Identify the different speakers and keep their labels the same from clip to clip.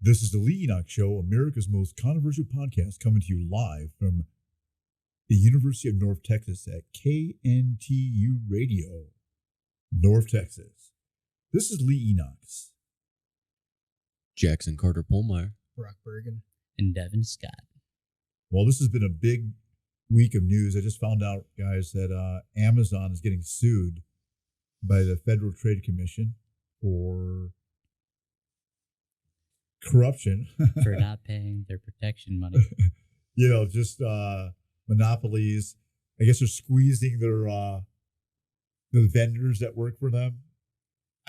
Speaker 1: This is the Lee Enochs Show, America's most controversial podcast, coming to you live from the University of North Texas at KNTU Radio, North Texas. This is Lee Enochs.
Speaker 2: Jackson Carter Polmeyer.
Speaker 3: Brock Bergen.
Speaker 4: And Devin Scott.
Speaker 1: Well, this has been a big week of news. I just found out, guys, that Amazon is getting sued by the Federal Trade Commission for corruption.
Speaker 4: For not paying their protection money.
Speaker 1: Just monopolies. I guess they're squeezing their the vendors that work for them.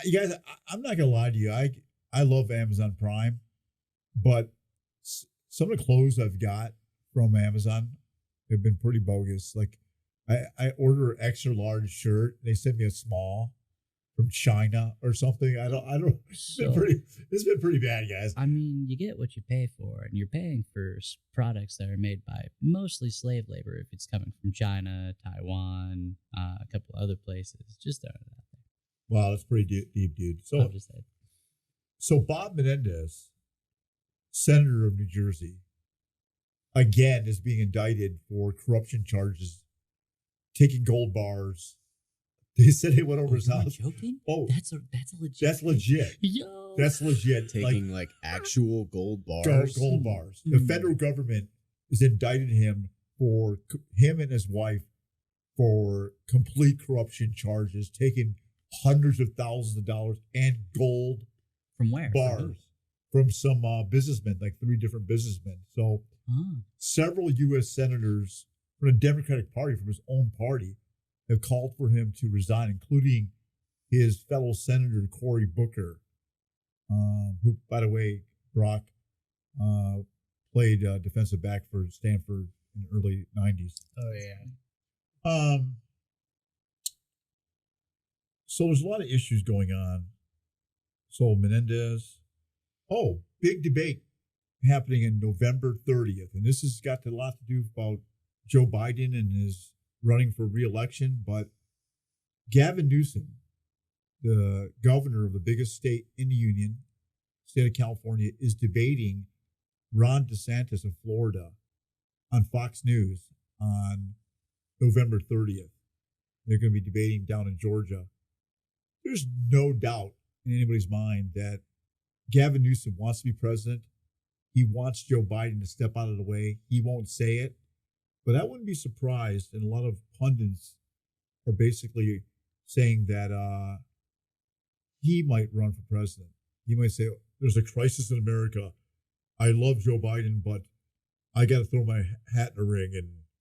Speaker 1: You guys, I'm not gonna lie to you. I love Amazon Prime, but some of the clothes I've got from Amazon have been pretty bogus. Like I order an extra large shirt, they send me a small from China or something. I don't. It's been pretty bad, guys.
Speaker 4: I mean, you get what you pay for, and you're paying for products that are made by mostly slave labor. If it's coming from China, Taiwan, a couple other places, just throwing it out there.
Speaker 1: Wow, that's pretty deep, dude. So Bob Menendez, senator of New Jersey, again is being indicted for corruption charges, taking gold bars. They said he went over his house.
Speaker 4: Joking?
Speaker 1: Oh,
Speaker 4: that's a legit.
Speaker 1: That's legit.
Speaker 4: Yo,
Speaker 1: that's legit.
Speaker 2: Taking like actual gold bars.
Speaker 1: Gold bars. The federal government has indicted him and his wife for complete corruption charges, taking hundreds of thousands of dollars and gold
Speaker 4: from where?
Speaker 1: Bars from some businessmen, like 3 different businessmen. So several U.S. senators from the Democratic Party, from his own party, have called for him to resign, including his fellow senator, Cory Booker, who, by the way, Brock, played defensive back for Stanford in the early 90s.
Speaker 3: Oh, yeah.
Speaker 1: So there's a lot of issues going on. So Menendez, big debate happening in November 30th. And this has got a lot to do about Joe Biden and his running for re-election. But Gavin Newsom, the governor of the biggest state in the union, state of California, is debating Ron DeSantis of Florida on Fox News on November 30th. They're going to be debating down in Georgia. There's no doubt in anybody's mind that Gavin Newsom wants to be president. He wants Joe Biden to step out of the way. He won't say it, but I wouldn't be surprised. And a lot of pundits are basically saying that he might run for president. He might say, there's a crisis in America. I love Joe Biden, but I got to throw my hat in the ring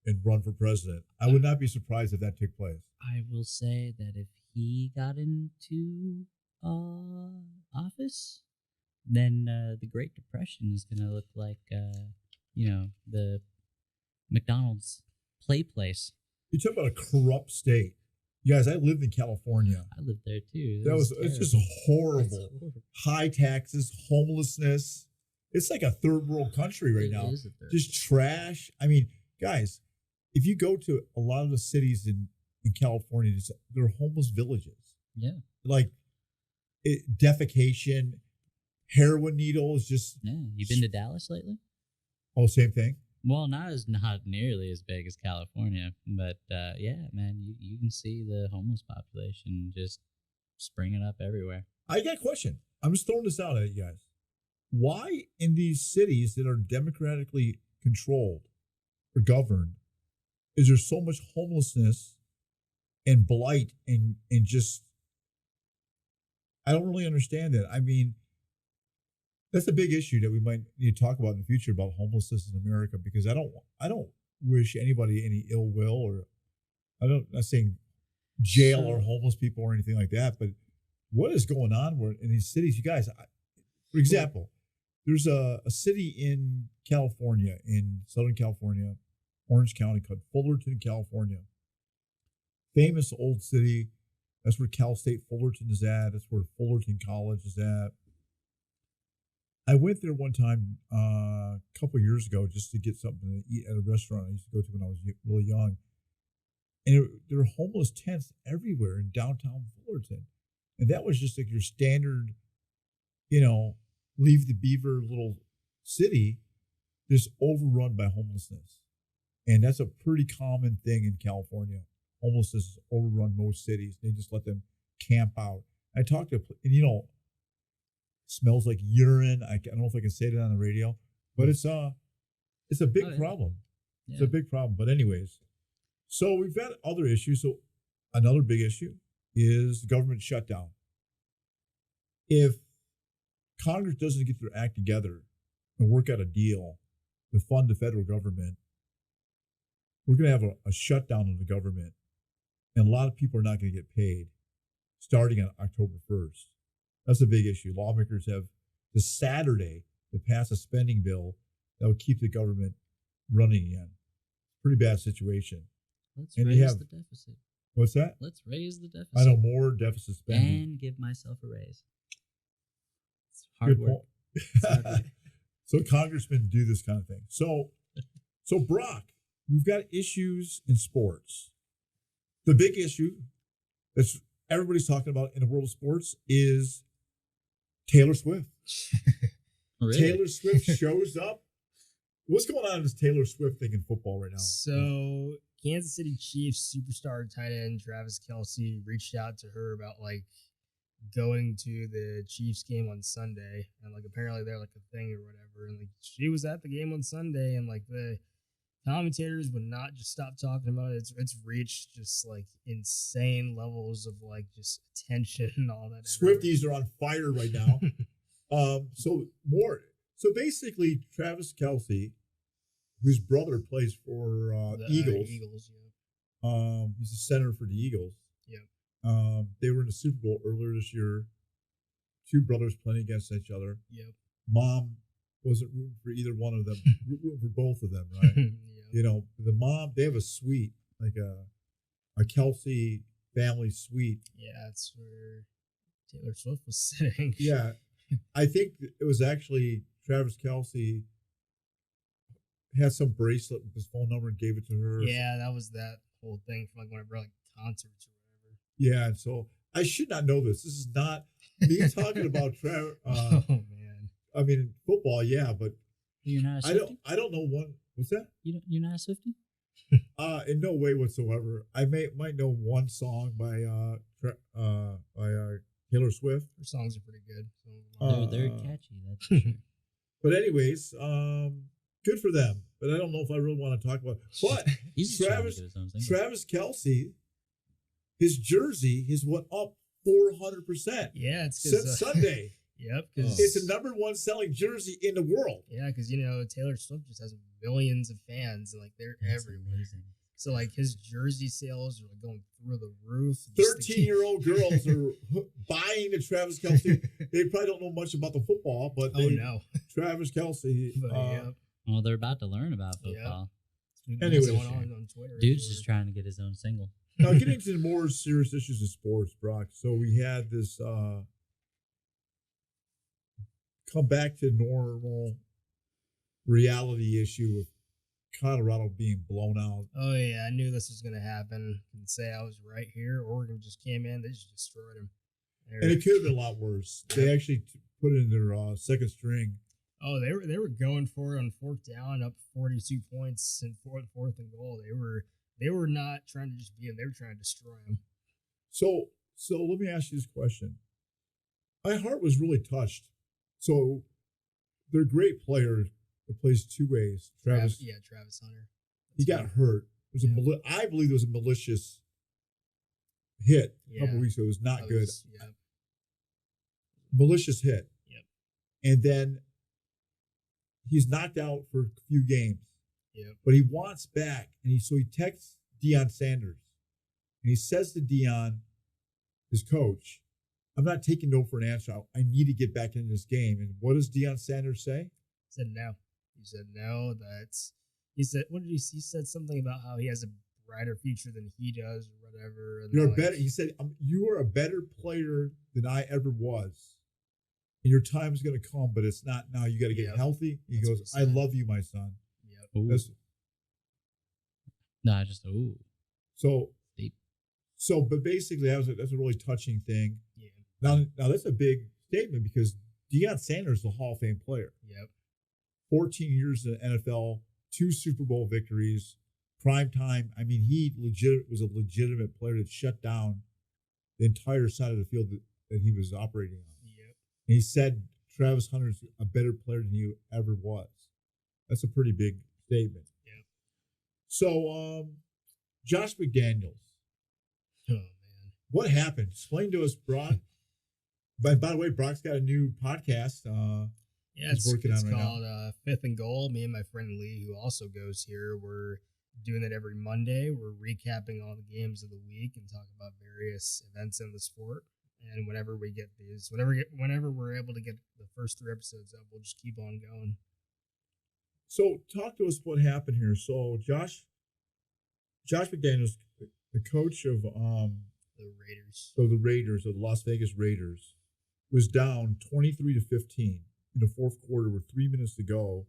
Speaker 1: and run for president. I would not be surprised if that took place.
Speaker 4: I will say that if he got into office, then the Great Depression is going to look like, the McDonald's play place.
Speaker 1: You talk about a corrupt state. You guys, I lived in California.
Speaker 4: I lived there too.
Speaker 1: It's just horrible. High taxes, homelessness. It's like a third world country right now. Just trash. I mean, guys, if you go to a lot of the cities in California, they're homeless villages.
Speaker 4: Yeah.
Speaker 1: Like defecation, heroin needles, just.
Speaker 4: Yeah. You been to Dallas lately?
Speaker 1: Oh, same thing.
Speaker 4: Well, not nearly as big as California, but yeah, man, you can see the homeless population just springing up everywhere.
Speaker 1: I got a question. I'm just throwing this out at you guys. Why in these cities that are democratically controlled or governed is there so much homelessness and blight and just, I don't really understand that. I mean, that's a big issue that we might need to talk about in the future about homelessness in America, because I don't wish anybody any ill will, or I'm not saying jail or homeless people or anything like that, but what is going on in these cities? You guys, for example, there's a city in California, in Southern California, Orange County, called Fullerton, California. Famous old city. That's where Cal State Fullerton is at. That's where Fullerton College is at. I went there one time a couple of years ago just to get something to eat at a restaurant I used to go to when I was really young. And there were homeless tents everywhere in downtown Fullerton. And that was just like your standard, leave the Beaver little city, just overrun by homelessness. And that's a pretty common thing in California. Homelessness overrun most cities. They just let them camp out. I talked to, and smells like urine. I don't know if I can say that on the radio, but it's a big problem.
Speaker 4: Yeah.
Speaker 1: It's a big problem. But anyways, so we've got other issues. So another big issue is the government shutdown. If Congress doesn't get their act together and work out a deal to fund the federal government, we're going to have a shutdown of the government, and a lot of people are not going to get paid starting on October 1st. That's a big issue. Lawmakers have this Saturday to pass a spending bill that will keep the government running again. Pretty bad situation.
Speaker 4: Let's
Speaker 1: And you
Speaker 4: raise
Speaker 1: have-
Speaker 4: the deficit.
Speaker 1: What's that?
Speaker 4: Let's raise the deficit.
Speaker 1: I know, more deficit spending.
Speaker 4: And give myself a raise. It's
Speaker 1: Good
Speaker 4: hard work.
Speaker 1: point.
Speaker 4: It's hard work.
Speaker 1: So congressmen do this kind of thing. So Brock, we've got issues in sports. The big issue that's everybody's talking about in the world of sports is Taylor Swift.
Speaker 4: Really?
Speaker 1: Taylor Swift shows up. What's going on in this Taylor Swift thing in football right now?
Speaker 3: So Kansas City Chiefs superstar tight end Travis Kelce reached out to her about going to the Chiefs game on Sunday, and apparently they're a thing or whatever, and she was at the game on Sunday, and the commentators would not just stop talking about it. It's reached just insane levels of just attention and all that.
Speaker 1: Swifties are on fire right now. So basically, Travis Kelce, whose brother plays for
Speaker 3: The
Speaker 1: Eagles.
Speaker 3: Eagles, yeah.
Speaker 1: He's a center for the Eagles.
Speaker 3: Yep.
Speaker 1: They were in the Super Bowl earlier this year. Two brothers playing against each other.
Speaker 3: Yep.
Speaker 1: Mom wasn't rooting for either one of them, rooting for both of them, right?
Speaker 3: Yep.
Speaker 1: The mom, they have a suite, like a Kelce family suite.
Speaker 3: Yeah, that's where Taylor Swift was sitting.
Speaker 1: Yeah. I think it was actually Travis Kelce had some bracelet with his phone number and gave it to her.
Speaker 3: Yeah, that was that whole thing from whenever concerts or whatever.
Speaker 1: Yeah, and so I should not know this. This is not me talking about Travis.
Speaker 3: Oh man.
Speaker 1: I mean, football, yeah, but
Speaker 4: You're not a Swiftie?
Speaker 1: I don't know one. What's that?
Speaker 4: You're not a Swiftie?
Speaker 1: In no way whatsoever. I might know one song by Taylor Swift.
Speaker 3: Her songs are pretty good. So,
Speaker 4: They're catchy, that's for sure.
Speaker 1: But anyways, good for them. But I don't know if I really want to talk about it. But
Speaker 4: He's just trying to get his own thing.
Speaker 1: Travis Kelce, his jersey has went up 400%
Speaker 3: yeah, it's
Speaker 1: since Sunday.
Speaker 3: Yep, because
Speaker 1: It's the number one selling jersey in the world.
Speaker 3: yeah, because Taylor Swift just has millions of fans, and they're
Speaker 4: That's
Speaker 3: everywhere.
Speaker 4: amazing.
Speaker 3: So his jersey sales are going through the roof.
Speaker 1: 13-year-old girls are buying the Travis Kelce. They probably don't know much about the football, but
Speaker 3: Oh no!
Speaker 1: Travis Kelce.
Speaker 3: But, yeah.
Speaker 4: Well, they're about to learn about
Speaker 3: Yeah.
Speaker 4: football.
Speaker 1: Anyways.
Speaker 3: What's going on Twitter?
Speaker 4: Dude's
Speaker 3: everywhere.
Speaker 4: just trying to get his own single.
Speaker 1: Now, getting into the more serious issues of sports, Brock. So we had this come back to normal reality issue of Colorado being blown out.
Speaker 3: Oh yeah, I knew this was gonna happen. And say I was right here. Oregon just came in. They just destroyed him.
Speaker 1: And it could have been a lot worse. They actually put it in their second string.
Speaker 3: Oh, they were going for it on fourth down, up 42 points in fourth and goal. They were not trying to just beat him. They were trying to destroy him.
Speaker 1: So let me ask you this question. My heart was really touched. So their great player that plays two ways, Travis.
Speaker 3: Travis Hunter.
Speaker 1: He got hurt. It was I believe there was a malicious hit a couple
Speaker 3: Yeah.
Speaker 1: weeks ago. It was not good.
Speaker 3: Yeah.
Speaker 1: Malicious hit.
Speaker 3: Yep.
Speaker 1: And then he's knocked out for a few games.
Speaker 3: Yep.
Speaker 1: But he wants back. And he texts Deion Sanders. And he says to Deion, his coach, I'm not taking no for an answer. I need to get back into this game. And what does Deion Sanders say?
Speaker 3: He said no. He said no. He said, what did he said something about how he has a brighter future than he does or whatever. And
Speaker 1: You're a better. He said, "You are a better player than I ever was, and your time's going to come, but it's not now. You got to get
Speaker 3: Yep.
Speaker 1: healthy." He
Speaker 3: That's what
Speaker 1: goes,
Speaker 3: he
Speaker 1: "I
Speaker 3: said.
Speaker 1: love you, my son."
Speaker 3: Yep.
Speaker 4: Ooh.
Speaker 1: That's,
Speaker 4: Nah, just ooh.
Speaker 1: so,
Speaker 4: Deep.
Speaker 1: but basically, that's a really touching thing.
Speaker 3: Yeah.
Speaker 1: Now that's a big statement because Deion Sanders, the Hall of Fame player.
Speaker 3: Yep.
Speaker 1: 14 years in the NFL, 2 Super Bowl victories, prime time. I mean, he was a legitimate player that shut down the entire side of the field that he was operating on.
Speaker 3: Yep.
Speaker 1: And he said Travis Hunter's a better player than he ever was. That's a pretty big statement.
Speaker 3: Yep.
Speaker 1: So, Josh McDaniels.
Speaker 3: Oh man.
Speaker 1: What happened? Explain to us, Brock. By the way, Brock's got a new podcast.
Speaker 3: Yeah,
Speaker 1: he's working
Speaker 3: it's
Speaker 1: on right
Speaker 3: called Fifth and Goal. Me and my friend Lee, who also goes here, we're doing it every Monday. We're recapping all the games of the week and talking about various events in the sport. And whenever we get these, whenever we're able to get the first 3 episodes up, we'll just keep on going.
Speaker 1: So, talk to us what happened here. So, Josh McDaniels, the coach of
Speaker 3: The Raiders.
Speaker 1: So the Raiders, the Las Vegas Raiders, was down 23-15 in the fourth quarter with 3 minutes to go.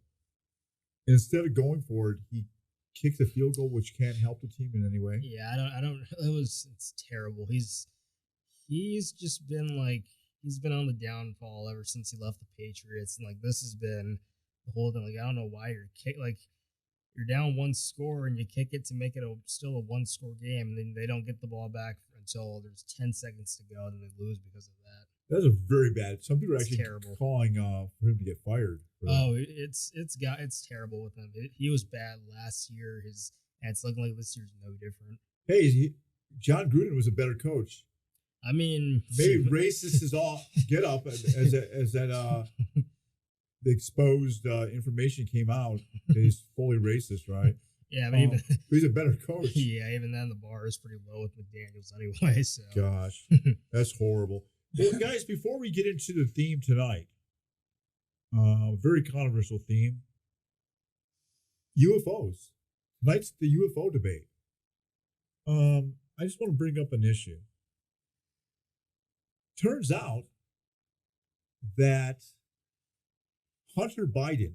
Speaker 1: And instead of going for it, he kicked a field goal, which can't help the team in any way.
Speaker 3: Yeah, I don't. It's terrible. He's just been he's been on the downfall ever since he left the Patriots, and this has been the whole thing. I don't know why you're down 1 score and you kick it to make it still a 1-score game, and then they don't get the ball back until there's 10 seconds to go, and then they lose because of that.
Speaker 1: That's a very bad. Some people are actually
Speaker 3: terrible.
Speaker 1: calling for him to get fired.
Speaker 3: Oh, it's terrible with him. He was bad last year. And it's looking like this year's no different.
Speaker 1: Hey, John Gruden was a better coach.
Speaker 3: I mean,
Speaker 1: maybe racist is all get up as that the exposed information came out. He's fully racist, right?
Speaker 3: Yeah, but
Speaker 1: he's a better coach.
Speaker 3: Yeah, even then the bar is pretty low with McDaniels anyway. So
Speaker 1: gosh, that's horrible. Well, guys, before we get into the theme tonight, very controversial theme, UFOs. Tonight's the UFO debate. I just want to bring up an issue. Turns out that Hunter Biden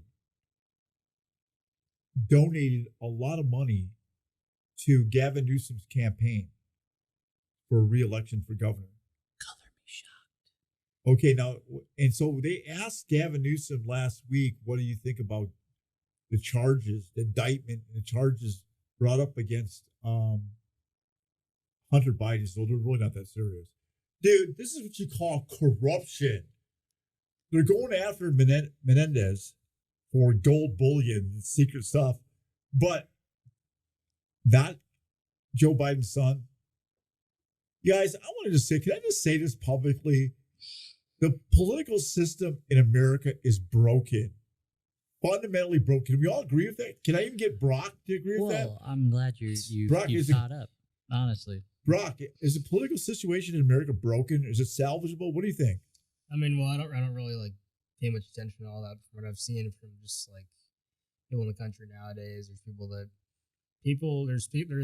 Speaker 1: donated a lot of money to Gavin Newsom's campaign for re-election for governor.
Speaker 4: Color me shocked.
Speaker 1: Okay, now, and so they asked Gavin Newsom last week, what do you think about the charges, the indictment, and the charges brought up against Hunter Biden? So they're really not that serious. Dude, this is what you call corruption. They're going after Menendez for gold bullion and secret stuff, but not Joe Biden's son. Guys, I wanted to say, can I just say this publicly? The political system in America is broken. Fundamentally broken. Can we all agree with that? Can I even get Brock to agree with that?
Speaker 4: Well, I'm glad you caught up, honestly.
Speaker 1: Brock, is the political situation in America broken? Is it salvageable? What do you think?
Speaker 3: I mean, well, I don't really pay much attention to all that from what I've seen from just people in the country nowadays. There's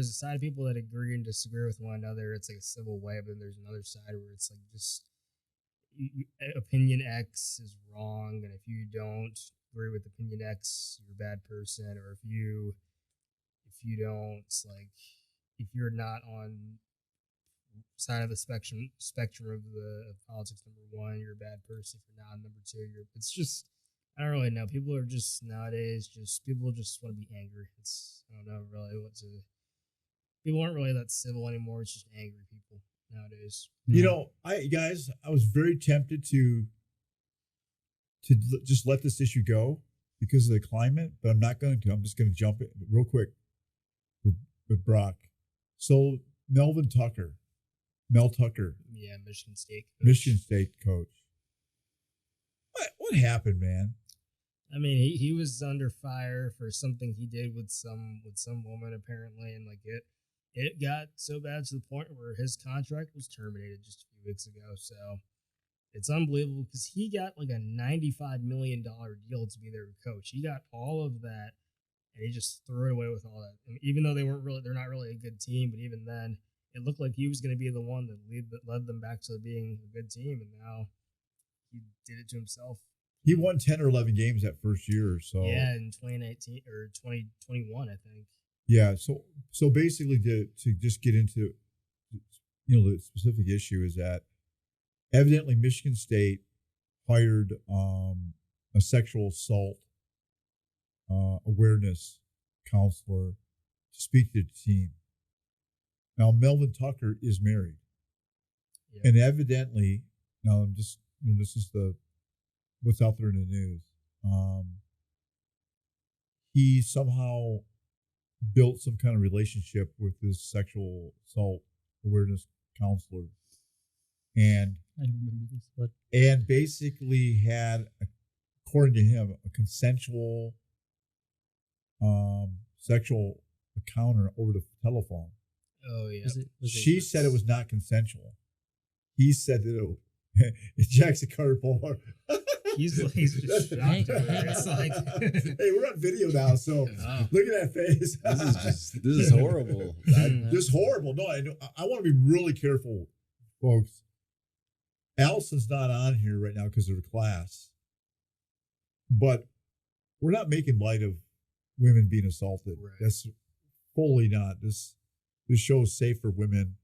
Speaker 3: a side of people that agree and disagree with one another. It's like a civil way, but then there's another side where it's just opinion X is wrong, and if you don't agree with opinion X, you're a bad person, or if you don't if you're not on side of the spectrum of politics, number 1, you're a bad person. If you're not number 2, it's just, I don't really know. People are just nowadays people just want to be angry. I don't know really people aren't really that civil anymore. It's just angry people nowadays.
Speaker 1: You know, I was very tempted to just let this issue go because of the climate, but I'm not going to. I'm just going to jump in real quick with Brock. So Mel Tucker.
Speaker 3: Yeah, Michigan State coach.
Speaker 1: What happened, man?
Speaker 3: I mean, he was under fire for something he did with some woman apparently, and it got so bad to the point where his contract was terminated just a few weeks ago. So it's unbelievable because he got a $95 million deal to be their coach. He got all of that, and he just threw it away with all that. I mean, even though they're not really a good team, but even then, it looked like he was going to be the one that led them back to being a good team, and now he did it to himself.
Speaker 1: He won 10 or 11 games that first year or so.
Speaker 3: Yeah, in 2019 or 2021, I think.
Speaker 1: Yeah, so basically to just get into the specific issue is that evidently Michigan State hired a sexual assault awareness counselor to speak to the team. Now, Melvin Tucker is married.
Speaker 3: Yeah.
Speaker 1: And evidently, now I'm just, this is what's out there in the news. He somehow built some kind of relationship with this sexual assault awareness counselor. And
Speaker 4: I remember this one.
Speaker 1: And basically had, according to him, a consensual sexual encounter over the telephone.
Speaker 3: Oh yeah.
Speaker 1: She said it was not consensual. He said that it's Jackson Carter Palmer.
Speaker 3: He's just shocked over it. It's like,
Speaker 1: hey, we're on video now, so look at that face.
Speaker 2: This is horrible.
Speaker 1: This is horrible. No, I want to be really careful, folks. Allison's not on here right now because of her class, but we're not making light of women being assaulted.
Speaker 3: Right.
Speaker 1: That's fully not. This show is safe for women.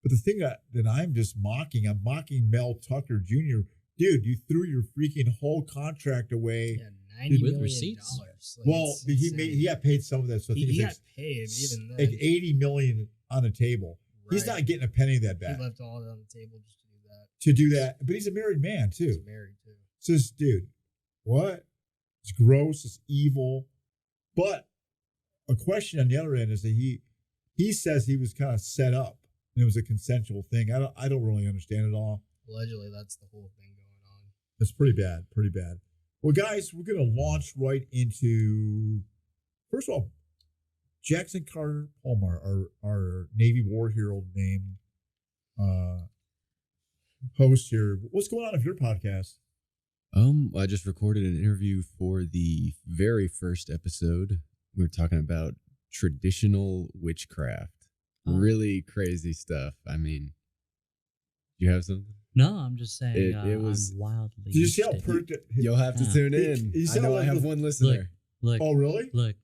Speaker 1: But the thing that I'm just mocking, I'm mocking Mel Tucker Jr. Dude, you threw your freaking whole contract away.
Speaker 3: Yeah, $90
Speaker 4: With
Speaker 3: million.
Speaker 4: receipts.
Speaker 3: Like,
Speaker 1: Well, he got paid some of that. So I think
Speaker 3: he
Speaker 1: it's
Speaker 3: got paid, but even then,
Speaker 1: like $80 million on the table.
Speaker 3: right.
Speaker 1: He's not getting a penny of that back.
Speaker 3: He left all of it on the table just to do that.
Speaker 1: To do that, but he's a married man too.
Speaker 3: He's married too.
Speaker 1: So this dude, what? It's gross. It's evil. But a question on the other end is that he says he was kind of set up and it was a consensual thing. I don't really understand it all.
Speaker 3: Allegedly, that's the whole thing going on.
Speaker 1: It's pretty bad. Pretty bad. Well, guys, we're gonna launch right into, first of all, Jackson Carter Palmer, our Navy war hero name host here. What's going on with your podcast?
Speaker 2: I just recorded an interview for the very first episode. We were talking about traditional witchcraft. Really crazy stuff. I mean, do you have something?
Speaker 4: No, I'm just saying.
Speaker 2: It was
Speaker 4: I'm wildly.
Speaker 1: Did you see how
Speaker 4: interested.
Speaker 1: perked?
Speaker 2: You'll have to tune in.
Speaker 1: he
Speaker 2: I
Speaker 1: sounded
Speaker 2: know I
Speaker 1: like
Speaker 2: have
Speaker 1: the-
Speaker 2: one listener.
Speaker 4: Look,
Speaker 1: Oh, really?
Speaker 4: look.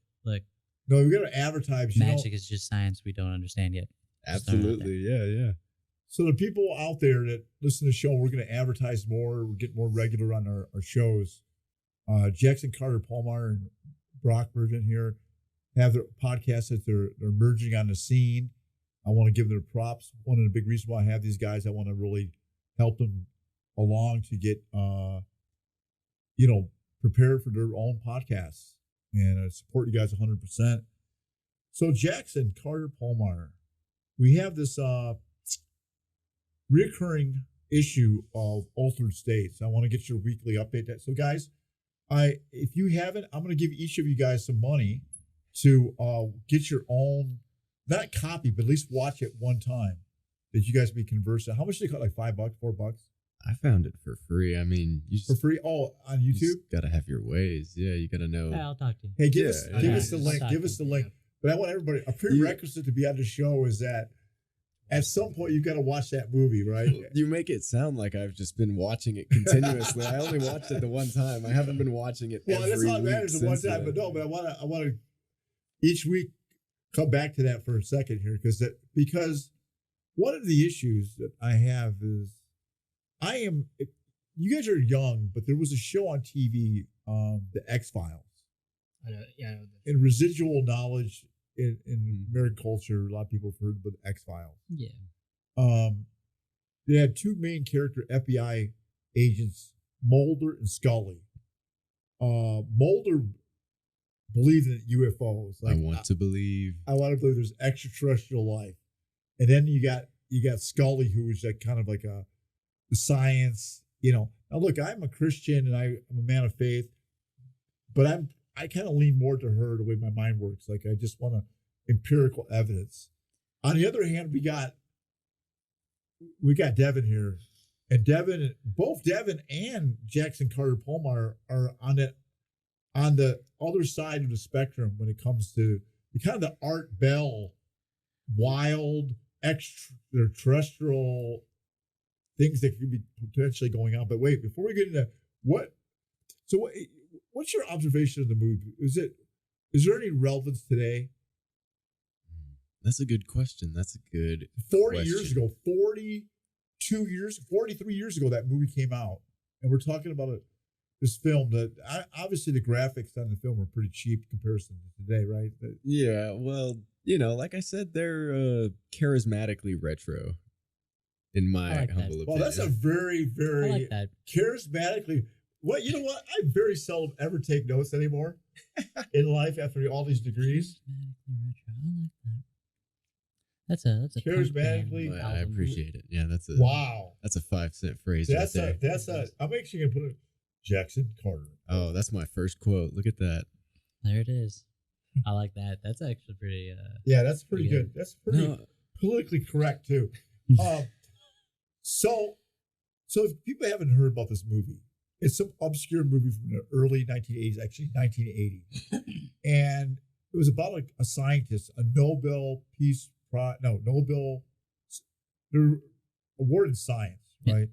Speaker 1: No, we got to advertise.
Speaker 4: Magic is just science we don't understand yet.
Speaker 2: Absolutely. Yeah.
Speaker 1: So the people out there that listen to the show, we're going to advertise more. We're getting more regular on our shows. Jackson Carter Palmer and Brock Virgin here have their podcasts that they're merging on the scene. I want to give them their props. One of the big reasons why I have these guys, I want to really help them along to get, prepared for their own podcasts. And I support you guys 100%. So Jackson Carter Palmer, we have this reoccurring issue of altered states. I want to get your weekly update. So guys, if you haven't, I'm going to give each of you guys some money to get your own, not copy, but at least watch it one time that you guys be conversing. How much did it cost? Like $5, $4?
Speaker 2: I found it for free. I mean, you
Speaker 1: For free? Oh, on
Speaker 2: You
Speaker 1: YouTube?
Speaker 2: just gotta have your ways. Yeah, you gotta know.
Speaker 4: Hey, I'll talk to you.
Speaker 1: Hey, give
Speaker 2: Yeah,
Speaker 1: us
Speaker 2: yeah.
Speaker 1: the link. Give us the link. But I want everybody, a prerequisite to be on the show is that at some point you've got to watch that movie, right?
Speaker 2: You make it sound like I've just been watching it continuously. I only watched it the one time. I haven't been watching it
Speaker 1: Well,
Speaker 2: every
Speaker 1: that's all that
Speaker 2: week
Speaker 1: matters the one
Speaker 2: since
Speaker 1: time.
Speaker 2: then.
Speaker 1: But no, but I want to each week come back to that for a second here because one of the issues that I have is you guys are young, but there was a show on TV, the X-Files.
Speaker 3: I know. Yeah. I know that.
Speaker 1: And residual knowledge in American culture, a lot of people have heard of the X-Files.
Speaker 4: Yeah.
Speaker 1: They had two main character FBI agents, Mulder and Scully. Mulder believed in UFOs.
Speaker 2: I want to believe.
Speaker 1: I want to believe there's extraterrestrial life. And then you got Scully, who was like kind of like the science, Now look, I'm a Christian and I'm a man of faith, but I kind of lean more to her the way my mind works. Like I just want empirical evidence. On the other hand, we got Devin here, and both Devin and Jackson Carter Palmer are on the other side of the spectrum when it comes to kind of the Art Bell, wild extraterrestrial things that could be potentially going on. But wait, before we get into what's your observation of the movie? Is there any relevance today?
Speaker 2: That's a good question. That's a good
Speaker 1: 40
Speaker 2: question.
Speaker 1: years ago, 43 years ago, that movie came out. and we're talking about this film that obviously the graphics on the film are pretty cheap in comparison to today, right?
Speaker 2: Yeah, well, you know, like I said, they're charismatically retro, in my
Speaker 4: like that.
Speaker 2: humble opinion.
Speaker 1: Well, that's a very,
Speaker 4: I
Speaker 1: very
Speaker 4: like that.
Speaker 1: charismatically. What you know? What I very seldom ever take notes anymore in life after all these degrees.
Speaker 4: Charismatically retro. I like that. That's a punk band
Speaker 1: Charismatically-
Speaker 2: But I
Speaker 4: album.
Speaker 2: appreciate it. Yeah, that's a
Speaker 1: Wow,
Speaker 2: 5-cent phrase
Speaker 1: that's
Speaker 2: right there.
Speaker 1: I'm actually gonna put it. Jackson Carter.
Speaker 2: Oh, that's my first quote. Look at that.
Speaker 4: There it is. I like that. That's actually pretty.
Speaker 1: Yeah, that's pretty
Speaker 4: Yeah.
Speaker 1: good. That's pretty
Speaker 2: No,
Speaker 1: politically correct too. So if people haven't heard about this movie, it's some obscure movie from the early 1980s, actually 1980, and it was about a scientist, a Nobel Peace Prize, Nobel, they're awarded science, right?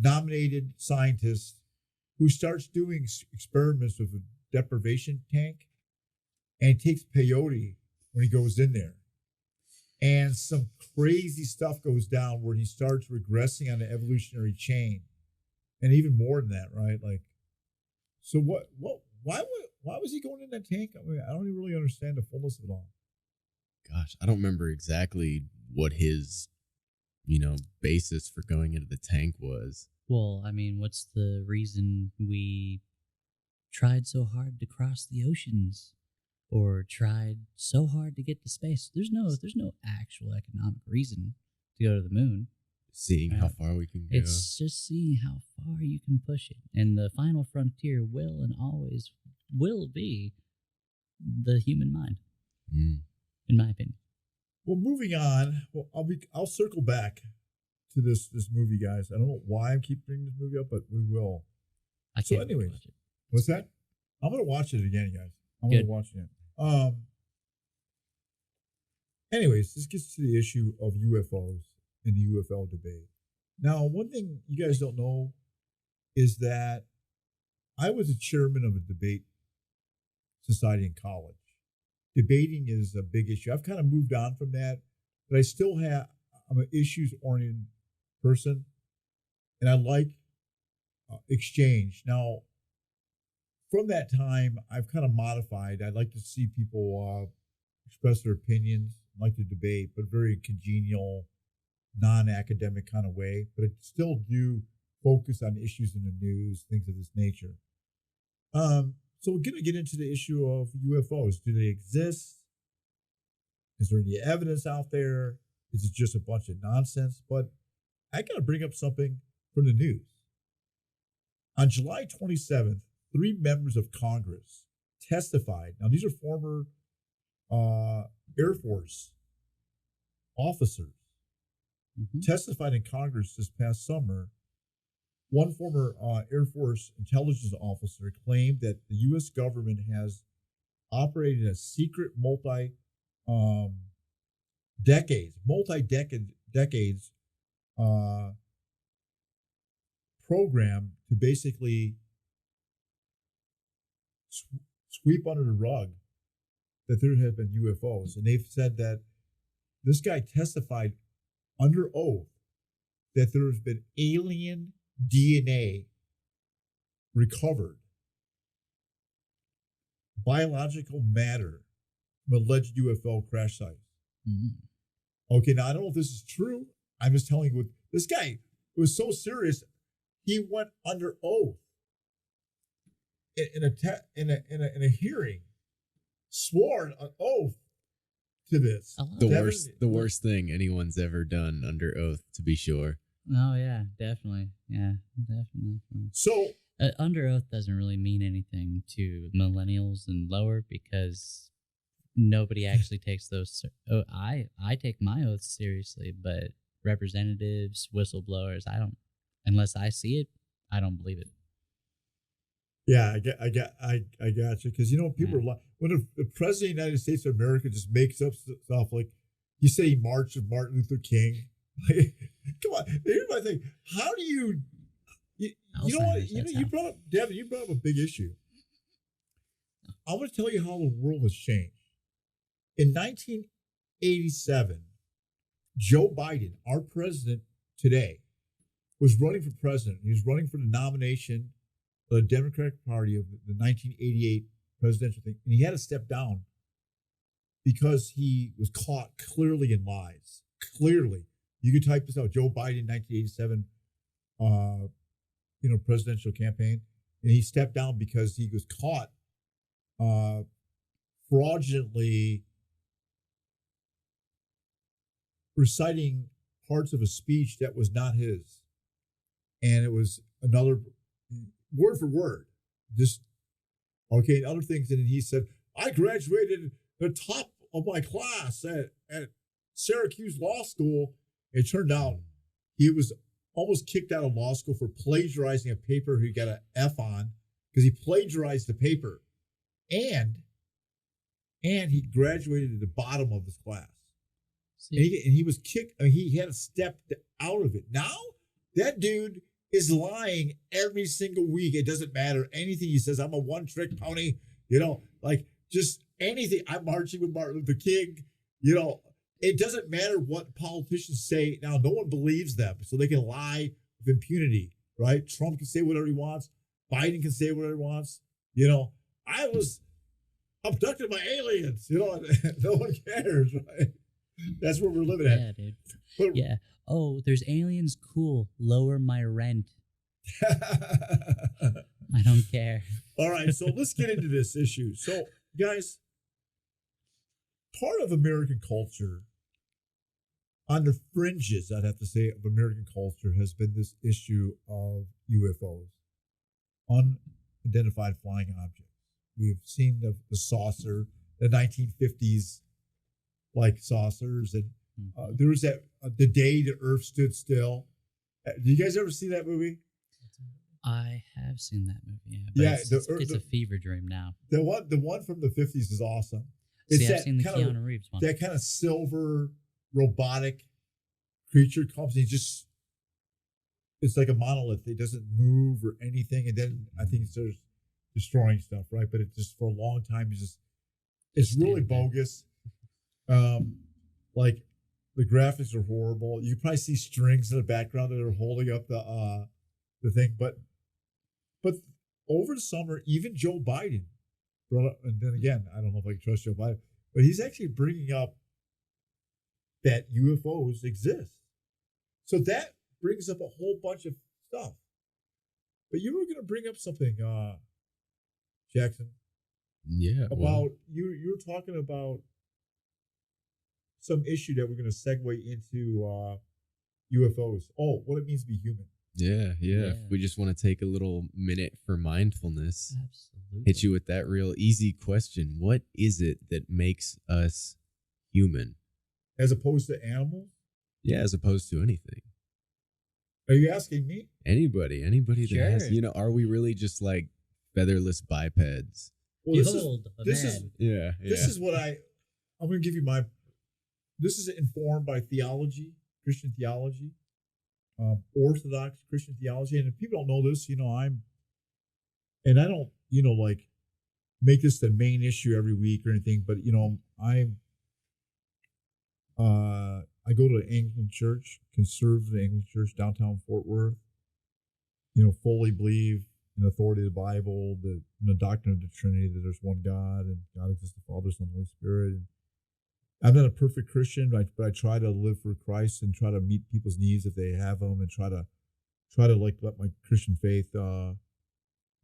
Speaker 1: Nominated scientist who starts doing experiments with a deprivation tank and takes peyote when he goes in there. And some crazy stuff goes down where he starts regressing on the evolutionary chain. And even more than that, right? Like, so why was he going in that tank? I mean, I don't even really understand the fullness of it all.
Speaker 2: gosh, I don't remember exactly what his, basis for going into the tank was.
Speaker 4: Well, I mean, what's the reason we tried so hard to cross the oceans or tried so hard to get to space? There's no actual economic reason to go to the moon.
Speaker 2: Seeing how far we can go.
Speaker 4: It's just seeing how far you can push it. And the final frontier will and always will be the human mind, in my opinion.
Speaker 1: Well, moving on. Well, I'll circle back to this movie, guys. I don't know why I keep bringing this movie up, but we will.
Speaker 4: I
Speaker 1: So
Speaker 4: can't wait to
Speaker 1: anyways,
Speaker 4: watch it.
Speaker 1: What's that? I'm gonna watch it again, guys. I'm
Speaker 4: Good.
Speaker 1: gonna watch it. Anyways, this gets to the issue of UFOs and the UFO debate. Now, one thing you guys don't know is that I was a chairman of a debate society in college. Debating is a big issue. I've kind of moved on from that, but I'm an issues-oriented person, and I like exchange. Now, from that time, I've kind of modified. I'd like to see people express their opinions, like to debate, but very congenial, non-academic kind of way. But I still do focus on issues in the news, things of this nature. So we're going to get into the issue of UFOs. Do they exist? Is there any evidence out there? Is it just a bunch of nonsense? But I got to bring up something from the news. On July 27th, 3 members of Congress testified. Now, these are former Air Force officers. Testified in Congress this past summer. One former Air Force intelligence officer claimed that the U.S. government has operated a secret multi-decades program to basically sweep under the rug that there have been UFOs. And they've said that this guy testified under oath that there has been alien DNA recovered, biological matter from alleged UFO crash sites. Okay, now I don't know if this is true. I'm just telling you what this guy was so serious. He went under oath in a hearing, swore an oath to this.
Speaker 2: The worst thing anyone's ever done under oath, to be sure.
Speaker 4: Oh yeah, definitely. Yeah, definitely.
Speaker 1: So
Speaker 4: under oath doesn't really mean anything to millennials and lower because nobody actually takes those. Oh, I take my oaths seriously, but representatives, whistleblowers, I don't. Unless I see it, I don't believe it.
Speaker 1: Yeah, I got you. Because people are like, when the president of the United States of America just makes up stuff like you say he marched with Martin Luther King. Come on, here's my thing. How do you know what? You brought up, Devin, you brought up a big issue. I'm going to tell you how the world has changed. In 1987, Joe Biden, our president today, was running for president. He was running for the nomination of the Democratic Party of the 1988 presidential thing, and he had to step down because he was caught clearly in lies. Clearly, you could type this out: Joe Biden, 1987, presidential campaign, and he stepped down because he was caught fraudulently reciting parts of a speech that was not his, and it was another word for word. Just okay, and other things. And he said, "I graduated the top of my class at Syracuse Law School." It turned out he was almost kicked out of law school for plagiarizing a paper he got an F on because he plagiarized the paper, and he graduated at the bottom of his class. And he was kicked. He had to step out of it. Now that dude is lying every single week. It doesn't matter anything he says. I'm a one-trick pony. Like just anything. I'm marching with Martin Luther King. It doesn't matter what politicians say. Now, no one believes them, so they can lie with impunity, right? Trump can say whatever he wants. Biden can say whatever he wants. I was abducted by aliens. No one cares, right? That's where we're living at.
Speaker 4: Yeah, dude. Yeah. Oh, there's aliens. Cool. Lower my rent. I don't care.
Speaker 1: All right, so let's get into this issue. So, guys, part of American culture, on the fringes, I'd have to say, of American culture, has been this issue of UFOs, unidentified flying objects. We've seen the saucer, the 1950s like saucers, and there was that the day the Earth stood still. Did you guys ever see that movie?
Speaker 4: I have seen that movie. Yeah, but it's a fever dream now.
Speaker 1: The one from the 50s is awesome.
Speaker 4: See, I've seen the Keanu Reeves one.
Speaker 1: That kind of silver robotic creature comes and it's like a monolith. It doesn't move or anything, and then I think it starts destroying stuff, right? But it just for a long time it's really bogus. Like the graphics are horrible. You probably see strings in the background that are holding up the thing, but over the summer, even Joe Biden brought up, and then again, I don't know if I can trust Joe Biden, but he's actually bringing up that UFOs exist. So that brings up a whole bunch of stuff. But you were going to bring up something, Jackson.
Speaker 2: Yeah.
Speaker 1: About you were talking about some issue that we're going to segue into UFOs. Oh, what it means to be human.
Speaker 2: Yeah. If we just want to take a little minute for mindfulness,
Speaker 4: Absolutely.
Speaker 2: hit you with that real easy question. What is it that makes us human?
Speaker 1: As opposed to animals?
Speaker 2: Yeah, as opposed to anything.
Speaker 1: Are you asking me?
Speaker 2: Anybody
Speaker 4: Sure.
Speaker 2: that has, are we really just like featherless bipeds?
Speaker 1: Well, this is what I'm going to give you this is informed by theology, Christian theology, Orthodox Christian theology. And if people don't know this, I don't, like make this the main issue every week or anything, but, I go to an Anglican church, conservative Anglican church, downtown Fort Worth, fully believe in the authority of the Bible, the doctrine of the Trinity, that there's one God and God exists, the Father, Son, Holy Spirit. And I'm not a perfect Christian, but I try to live for Christ and try to meet people's needs if they have them, and try to like let my Christian faith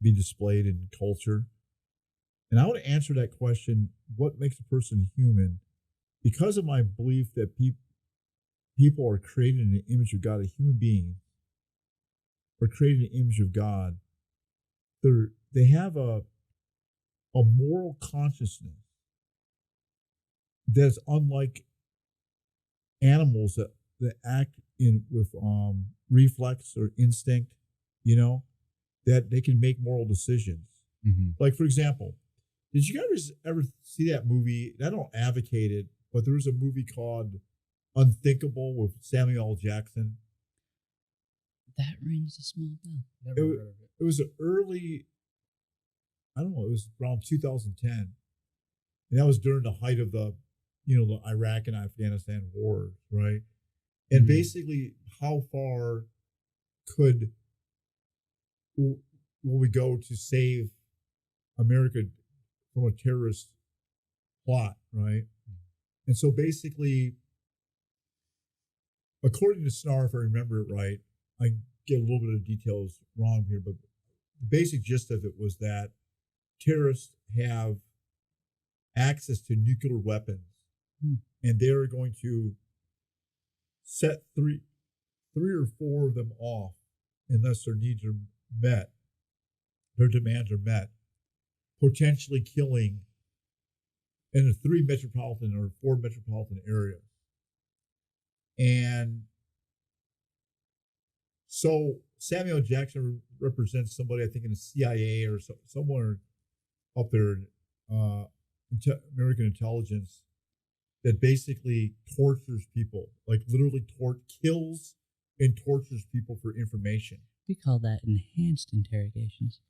Speaker 1: be displayed in culture. And I want to answer that question: what makes a person human? Because of my belief that people are created in the image of God, a human being are created in the image of God. They have a moral consciousness that's unlike animals that act with reflex or instinct, that they can make moral decisions.
Speaker 2: Mm-hmm.
Speaker 1: Like, for example, did you guys ever see that movie? I don't advocate it, but there was a movie called Unthinkable with Samuel L. Jackson.
Speaker 4: That rings a small bell.
Speaker 3: Never heard of it.
Speaker 1: It was an early, I don't know, it was around 2010. And that was during the height of the Iraq and Afghanistan wars, right? And basically how far could will we go to save America from a terrorist plot, right? And so basically, according to SNAR, if I remember it right, I get a little bit of details wrong here, but the basic gist of it was that terrorists have access to nuclear weapons, and they're going to set three or four of them off unless their needs are met, their demands are met, potentially killing in the 3 metropolitan or 4 metropolitan areas. And so Samuel Jackson represents somebody, I think, in the CIA or somewhere up there, American intelligence, that basically tortures people, like literally kills and tortures people for information.
Speaker 4: We call that enhanced interrogations.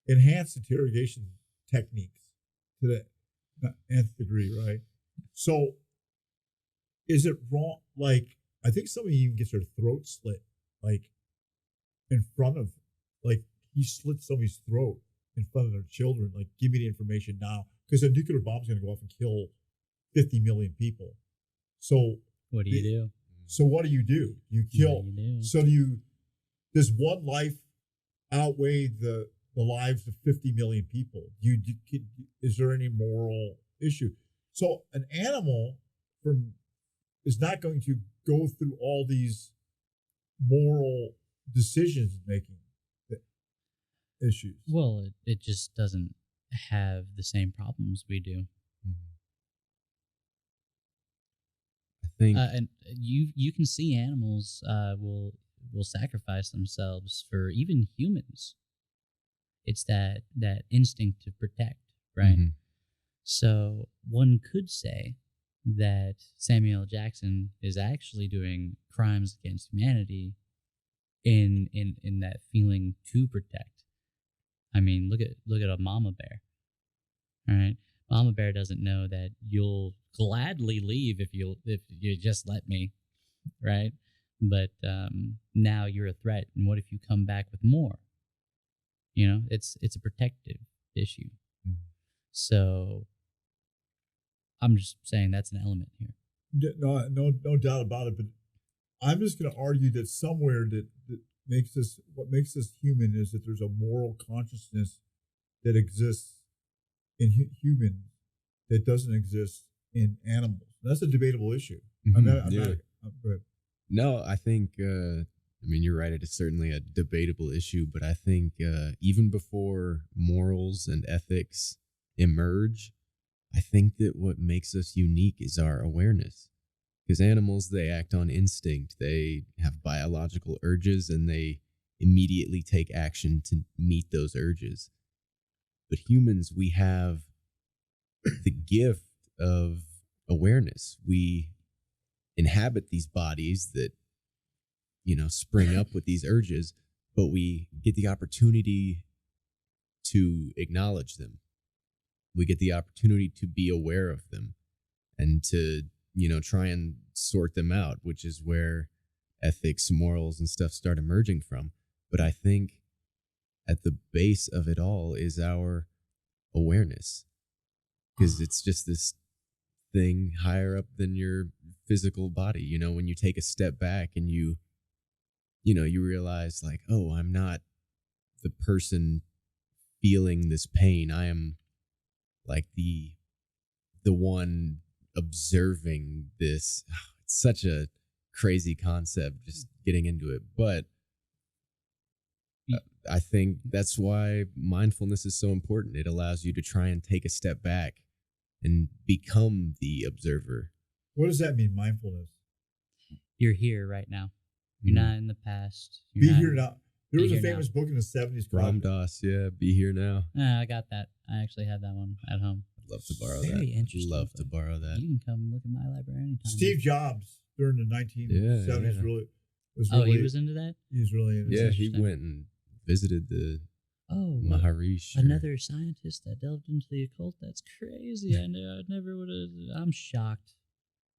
Speaker 1: Enhanced interrogation techniques to the nth degree, right? So is it wrong? Like, I think somebody even gets their throat slit, like in front of, like he slit somebody's throat in front of their children, like, give me the information now, because a nuclear bomb's going to go off and kill 50 million people. So
Speaker 4: what do you do?
Speaker 1: So what do? You kill.
Speaker 4: What do you do?
Speaker 1: So does one life outweigh the lives of 50 million people? Is there any moral issue? So an animal is not going to go through all these moral decisions making issues.
Speaker 4: Well, it just doesn't have the same problems we do.
Speaker 2: I think
Speaker 4: And you can see animals will sacrifice themselves for even humans. It's that instinct to protect, right?
Speaker 2: Mhm.
Speaker 4: So one could say that Samuel Jackson is actually doing crimes against humanity in that feeling to protect. I mean, look at a mama bear. All right, mama bear doesn't know that you'll gladly leave if you just let me, right? But now you're a threat, and what if you come back with more? You know, it's a protective issue.
Speaker 2: Mhm.
Speaker 4: So I'm just saying that's an element here.
Speaker 1: No doubt about it. But I'm just going to argue that somewhere that what makes us human is that there's a moral consciousness that exists in humans that doesn't exist in animals. That's a debatable issue.
Speaker 2: No, I think, I mean, you're right. It is certainly a debatable issue, but I think even before morals and ethics emerge, I think that what makes us unique is our awareness. Because animals, they act on instinct. They have biological urges and they immediately take action to meet those urges. But humans, we have the gift of awareness. We inhabit these bodies that, spring up with these urges, but we get the opportunity to acknowledge them. We get the opportunity to be aware of them and to, try and sort them out, which is where ethics, morals, and stuff start emerging from. But I think at the base of it all is our awareness, because it's just this thing higher up than your physical body. When you take a step back and you realize, like, oh, I'm not the person feeling this pain. I am like the one observing this. It's such a crazy concept just getting into it, but I think that's why mindfulness is so important. It allows you to try and take a step back and become the observer.
Speaker 1: What does that mean, mindfulness?
Speaker 4: You're here right now. You're not in the past.
Speaker 1: Be here now. There was a famous book in the 70s called
Speaker 2: Ram Dass, Be Here Now.
Speaker 4: I got that. I actually had that one at home.
Speaker 2: I'd love to borrow
Speaker 4: Very
Speaker 2: that.
Speaker 4: interesting.
Speaker 2: Love to borrow that.
Speaker 4: You can come look at my library anytime.
Speaker 1: Steve Jobs during the 1970s was really.
Speaker 4: Oh, he was into that?
Speaker 1: He was really into
Speaker 2: Yeah,
Speaker 1: that.
Speaker 2: he went and visited the
Speaker 4: Oh,
Speaker 2: Maharishi.
Speaker 4: another scientist that delved into the occult. That's crazy. I never would have. I'm shocked.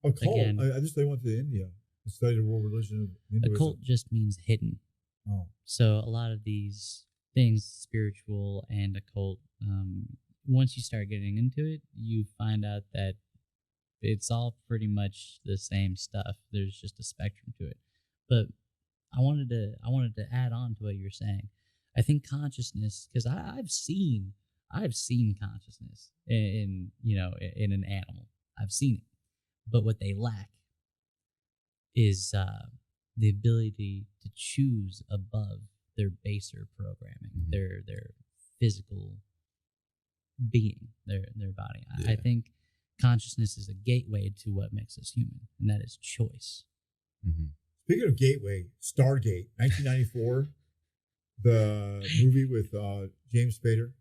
Speaker 1: Occult.
Speaker 4: Again.
Speaker 1: I just they went to India and studied world religion.
Speaker 4: Occult just means hidden.
Speaker 1: Oh,
Speaker 4: So a lot of these things, spiritual and occult, once you start getting into it, you find out that it's all pretty much the same stuff. There's just a spectrum to it. But I wanted to add on to what you were saying. I think consciousness, because I've seen consciousness in an animal. I've seen it, but what they lack is the ability to choose above their baser programming, their physical being, their body. I think consciousness is a gateway to what makes us human, and that is choice.
Speaker 2: Mm-hmm.
Speaker 1: Speaking of gateway, Stargate, 1994, the movie with James Spader.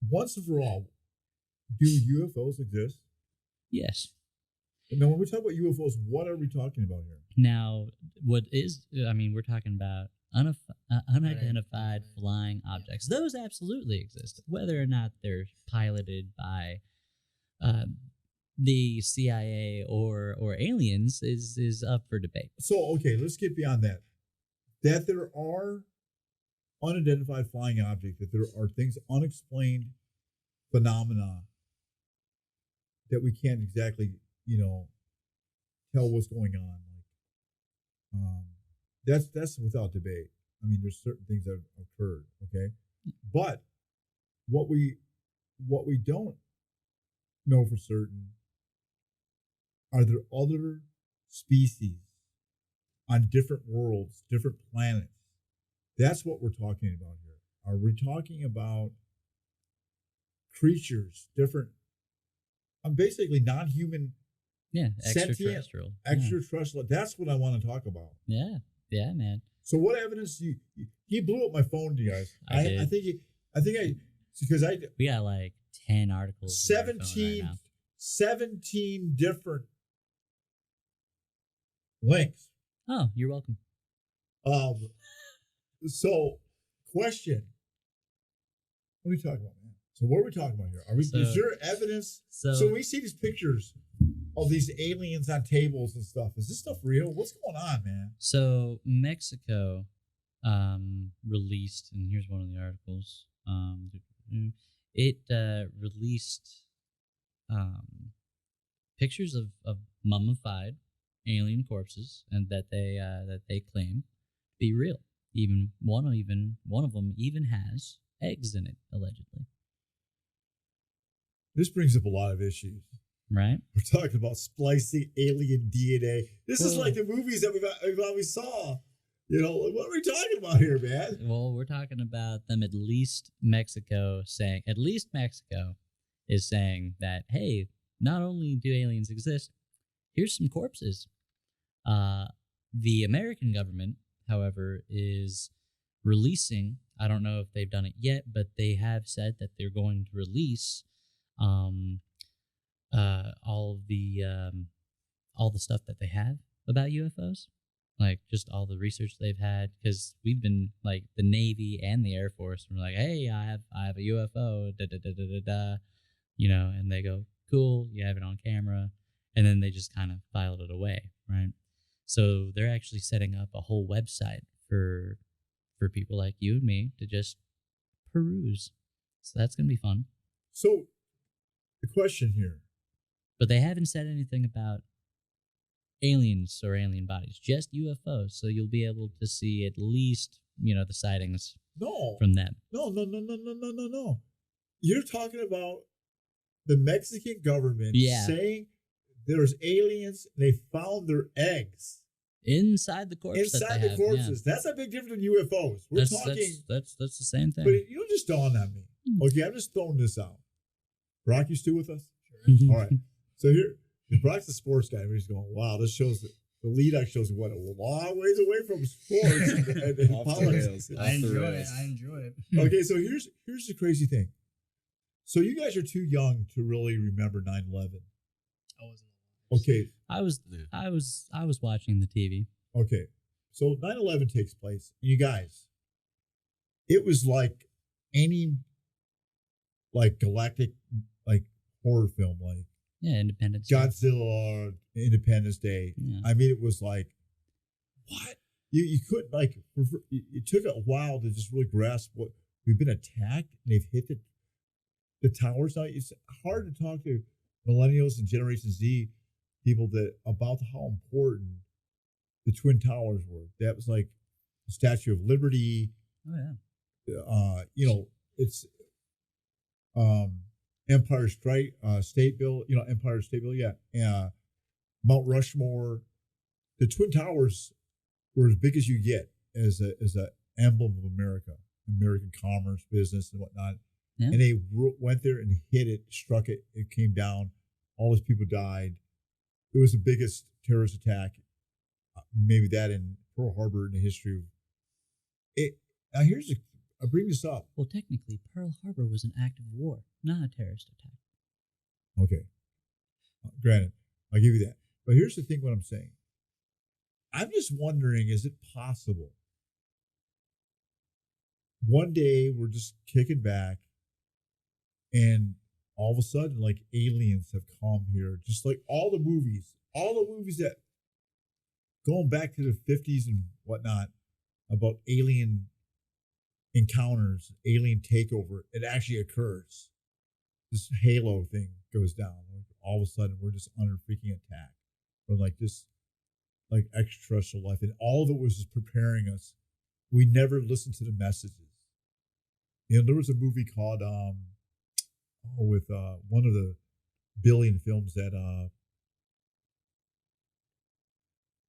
Speaker 1: Once and for all, do UFOs exist?
Speaker 4: Yes.
Speaker 1: Now, when we talk about UFOs, what are we talking about here?
Speaker 4: Now, we're talking about unidentified flying objects. Those absolutely exist. Whether or not they're piloted by the CIA or aliens is up for debate.
Speaker 1: So, okay, let's get beyond that. That there are unidentified flying objects, that there are things, unexplained phenomena that we can't exactly, tell what's going on. That's without debate. I mean, there's certain things that have occurred, okay? But what we don't know for certain, are there other species on different worlds, different planets? That's what we're talking about here. Are we talking about creatures, different, basically non-human,
Speaker 4: Yeah,
Speaker 1: sentient,
Speaker 4: extraterrestrial.
Speaker 1: extraterrestrial? That's what I want to talk about.
Speaker 4: Yeah, man.
Speaker 1: So what evidence he blew up my phone, you guys.
Speaker 4: I did.
Speaker 1: Because
Speaker 4: We got like 10 articles. on our phone right now.
Speaker 1: 17 different links.
Speaker 4: Oh, you're welcome.
Speaker 1: So question. What are we talking about, man? So what are we talking about here? Is there evidence? So we see these pictures of these aliens on tables and stuff. Is this stuff real? What's going on, man?
Speaker 4: So Mexico released, and here's one of the articles. It released pictures of mummified alien corpses, and that they claim to be real. Even one of them even has eggs in it, allegedly.
Speaker 1: This brings up a lot of issues.
Speaker 4: Right?
Speaker 1: We're talking about splicing alien DNA. This is like the movies that we've always saw. What are we talking about here, man?
Speaker 4: Well, we're talking about them. At least Mexico is saying that, hey, not only do aliens exist, here's some corpses. The American government, however, is releasing, I don't know if they've done it yet, but they have said that they're going to release all the stuff that they have about UFOs, like just all the research they've had, because we've been like the Navy and the Air Force, and we're like, hey, I have a UFO, and they go, cool, you have it on camera, and then they just kind of filed it away, right? So they're actually setting up a whole website for people like you and me to just peruse. So that's gonna be fun.
Speaker 1: So the question here.
Speaker 4: But they haven't said anything about aliens or alien bodies, just UFOs. So you'll be able to see at least, the sightings from them.
Speaker 1: No. You're talking about the Mexican government saying there's aliens, they found their eggs
Speaker 4: inside the corpse.
Speaker 1: Inside the corpses. Yeah. That's a big difference than UFOs.
Speaker 4: That's the same thing.
Speaker 1: But just dawned on me. Okay, I'm just throwing this out. Brock, you still with us? Sure. All right. So here, Brock's a sports guy. We're just going, wow, this shows that the lead act shows what, a long ways away from sports and politics.
Speaker 3: I enjoy it.
Speaker 1: Okay, so here's the crazy thing. So you guys are too young to really remember 9/11.
Speaker 3: I wasn't.
Speaker 1: Okay.
Speaker 4: I was watching the TV.
Speaker 1: Okay. So 9/11 takes place. And you guys, it was like any galactic horror film,
Speaker 4: Independence
Speaker 1: Godzilla, Independence Day.
Speaker 4: Yeah.
Speaker 1: I mean, it was like, what? you couldn't like. It took a while to just really grasp what we've been attacked and they've hit the towers. Now it's hard to talk to millennials and Generation Z people that about how important the Twin Towers were. That was like the Statue of Liberty.
Speaker 4: Oh
Speaker 1: It's Empire State Building. Empire State Building. Yeah, Mount Rushmore. The Twin Towers were as big as you get as a emblem of American commerce, business, and whatnot.
Speaker 4: Yeah.
Speaker 1: And they went there and hit it, struck it. It came down. All those people died. It was the biggest terrorist attack, maybe that in Pearl Harbor in the history of it. Now I bring this up.
Speaker 4: Well, technically, Pearl Harbor was an act of war, not a terrorist attack.
Speaker 1: Okay. Granted, I'll give you that. But here's the thing what I'm saying. I'm just wondering, is it possible one day we're just kicking back and all of a sudden, like aliens have come here, just like all the movies that going back to the 50s and whatnot about alien encounters, alien takeover, it actually occurs. This halo thing goes down. Like all of a sudden, we're just under freaking attack from like this, like extraterrestrial life, and all of it was just preparing us. We never listened to the messages. There was a movie called with one of the billion films that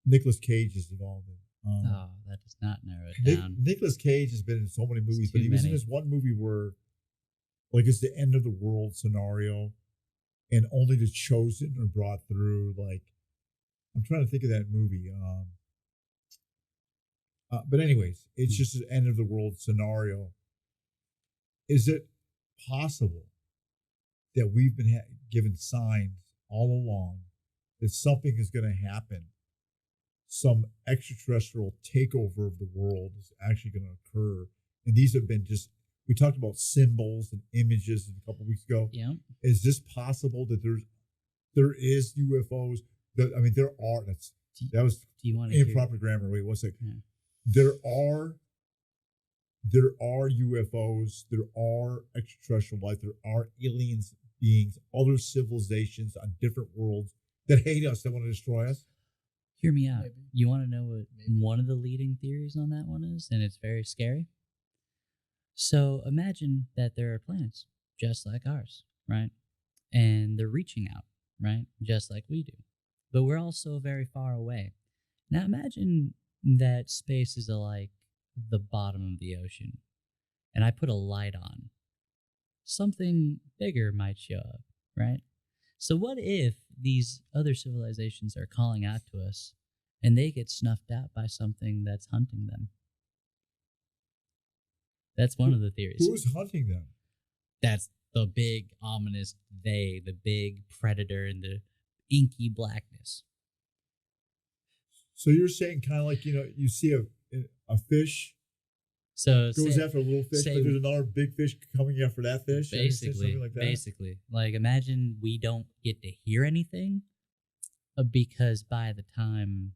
Speaker 1: Nicolas Cage is involved in.
Speaker 4: That does not narrow it down.
Speaker 1: Nicolas Cage has been in so many movies, but he was in this one movie where, like, it's the end of the world scenario, and only the chosen are brought through. Like, I'm trying to think of that movie. But anyways, it's just an end of the world scenario. Is it possible that we've been given signs all along that something is going to happen? Some extraterrestrial takeover of the world is actually going to occur. And these have been we talked about symbols and images a couple of weeks ago.
Speaker 4: Yeah.
Speaker 1: Is this possible that there is UFOs? There are. That was
Speaker 4: Do you want to
Speaker 1: improper grammar. Wait, one second.
Speaker 4: Yeah.
Speaker 1: There are UFOs. There are extraterrestrial life. There are aliens beings, other civilizations on different worlds that hate us, that want to destroy us.
Speaker 4: Hear me out.
Speaker 3: Maybe.
Speaker 4: You want to know what one of the leading theories on that one is? And it's very scary. So imagine that there are planets just like ours, right? And they're reaching out, right? Just like we do. But we're also very far away. Now imagine that space is like the bottom of the ocean. And I put a light on. Something bigger might show up, right? So what if these other civilizations are calling out to us and they get snuffed out by something that's hunting them? That's one of the theories.
Speaker 1: Who's hunting them?
Speaker 4: That's the big ominous the big predator in the inky blackness.
Speaker 1: So you're saying kind of like, you see a fish
Speaker 4: So
Speaker 1: goes after a little fish, but there's another big fish coming after that fish?
Speaker 4: Basically,
Speaker 1: like that?
Speaker 4: basically. Like imagine we don't get to hear anything because by the time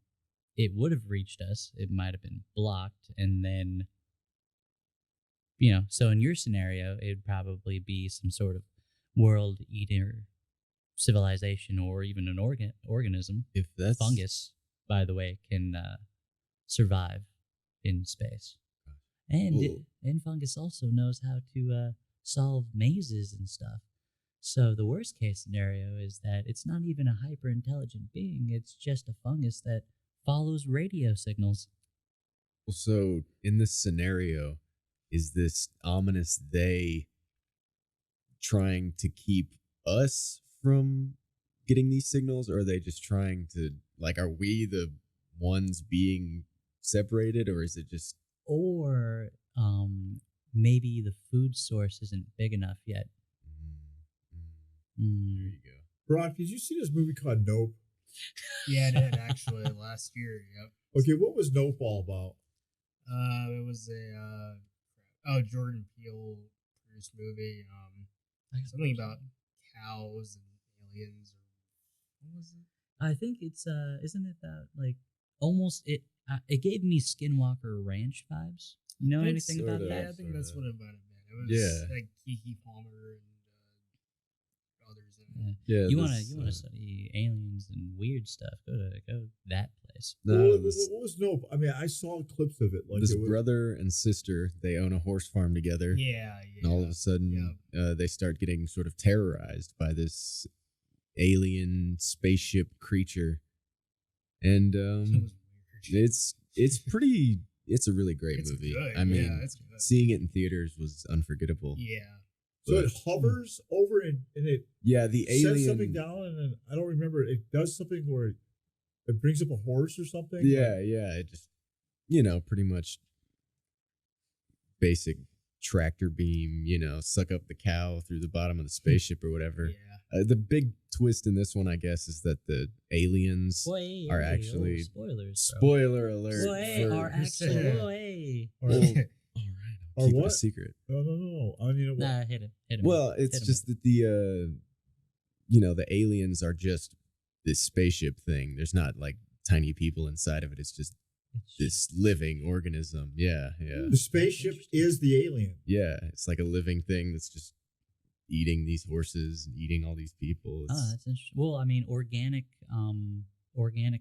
Speaker 4: it would have reached us, it might have been blocked. And then, so in your scenario, it'd probably be some sort of world eater civilization or even an organism.
Speaker 2: If that's
Speaker 4: Fungus, by the way, can survive in space. And fungus also knows how to solve mazes and stuff. So the worst case scenario is that it's not even a hyper intelligent being. It's just a fungus that follows radio signals.
Speaker 2: Well, so in this scenario, is this ominous they trying to keep us from getting these signals, or are they just trying to, like, are we the ones being separated, or is it just...
Speaker 4: Or maybe the food source isn't big enough yet.
Speaker 2: There you go.
Speaker 1: Brock, did you see this movie called Nope?
Speaker 3: Yeah, I did actually last year. Yep.
Speaker 1: Okay, what was Nope all about?
Speaker 3: It was a Jordan Peele produced movie. Something about cows and aliens. Or what was it?
Speaker 4: I think it's isn't it that like almost it? it gave me Skinwalker Ranch vibes. You know
Speaker 3: That's
Speaker 4: anything about
Speaker 2: sort of-
Speaker 4: that?
Speaker 3: Yeah, I think that's what it might have been. It was
Speaker 2: Yeah.
Speaker 3: like Kiki Palmer and others in
Speaker 4: Yeah.
Speaker 3: it.
Speaker 2: Yeah,
Speaker 4: You wanna
Speaker 2: this,
Speaker 4: study aliens and weird stuff? Go to that place.
Speaker 2: no,
Speaker 1: what,
Speaker 2: this,
Speaker 1: what was no? I mean, I saw clips of it. Like
Speaker 2: this
Speaker 1: it was,
Speaker 2: brother and sister, they own a horse farm together.
Speaker 3: Yeah, yeah.
Speaker 2: And all of a sudden, they start getting sort of terrorized by this alien spaceship creature, and
Speaker 3: It was weird.
Speaker 2: it's pretty. It's a really great
Speaker 3: It's
Speaker 2: movie.
Speaker 3: good,
Speaker 2: I mean,
Speaker 3: yeah, it's good.
Speaker 2: seeing it in theaters was unforgettable.
Speaker 3: Yeah.
Speaker 1: so it
Speaker 2: but-
Speaker 1: hovers over and it
Speaker 2: Yeah, the
Speaker 1: sets something
Speaker 2: alien.
Speaker 1: down, and then I don't remember. It does something where it brings up a horse or something.
Speaker 2: Yeah, yeah. It just, pretty much basic tractor beam. Suck up the cow through the bottom of the spaceship or whatever.
Speaker 3: Yeah.
Speaker 2: The big twist in this one, I guess, is that the aliens are actually
Speaker 4: spoilers. Bro.
Speaker 2: spoiler alert.
Speaker 4: Boy,
Speaker 2: for-
Speaker 4: are actually
Speaker 3: Yeah.
Speaker 4: boy.
Speaker 1: Or,
Speaker 2: Well, all right,
Speaker 1: Or
Speaker 2: I'll keep it a
Speaker 1: what?
Speaker 2: secret.
Speaker 1: no. I mean, what?
Speaker 4: Nah, hit him.
Speaker 2: Well,
Speaker 4: Hit
Speaker 2: it's
Speaker 4: him
Speaker 2: just that the aliens are just this spaceship thing. There's not like tiny people inside of it. It's just this living organism. Yeah, yeah,
Speaker 1: The spaceship is the alien.
Speaker 2: yeah. It's like a living thing that's just eating these horses and eating all these people.
Speaker 4: Oh,
Speaker 2: It's,
Speaker 4: that's interesting. Well, I mean, organic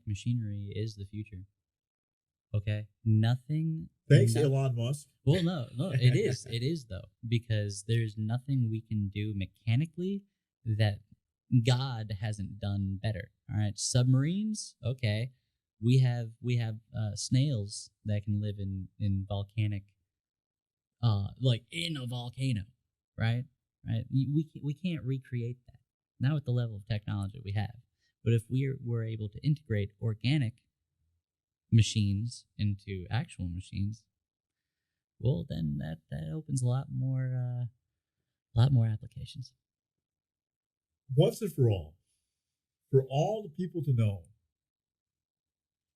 Speaker 4: machinery is the future. Okay, nothing.
Speaker 1: Thanks,
Speaker 4: no-
Speaker 1: Elon Musk.
Speaker 4: Well, no, it is. It is though, because there's nothing we can do mechanically that God hasn't done better. All right, submarines. Okay, we have snails that can live in volcanic, like in a volcano, right? Right. We can't recreate that, not with the level of technology we have. But if we're able to integrate organic machines into actual machines, well, then that opens a lot more applications.
Speaker 1: Once and for all the people to know,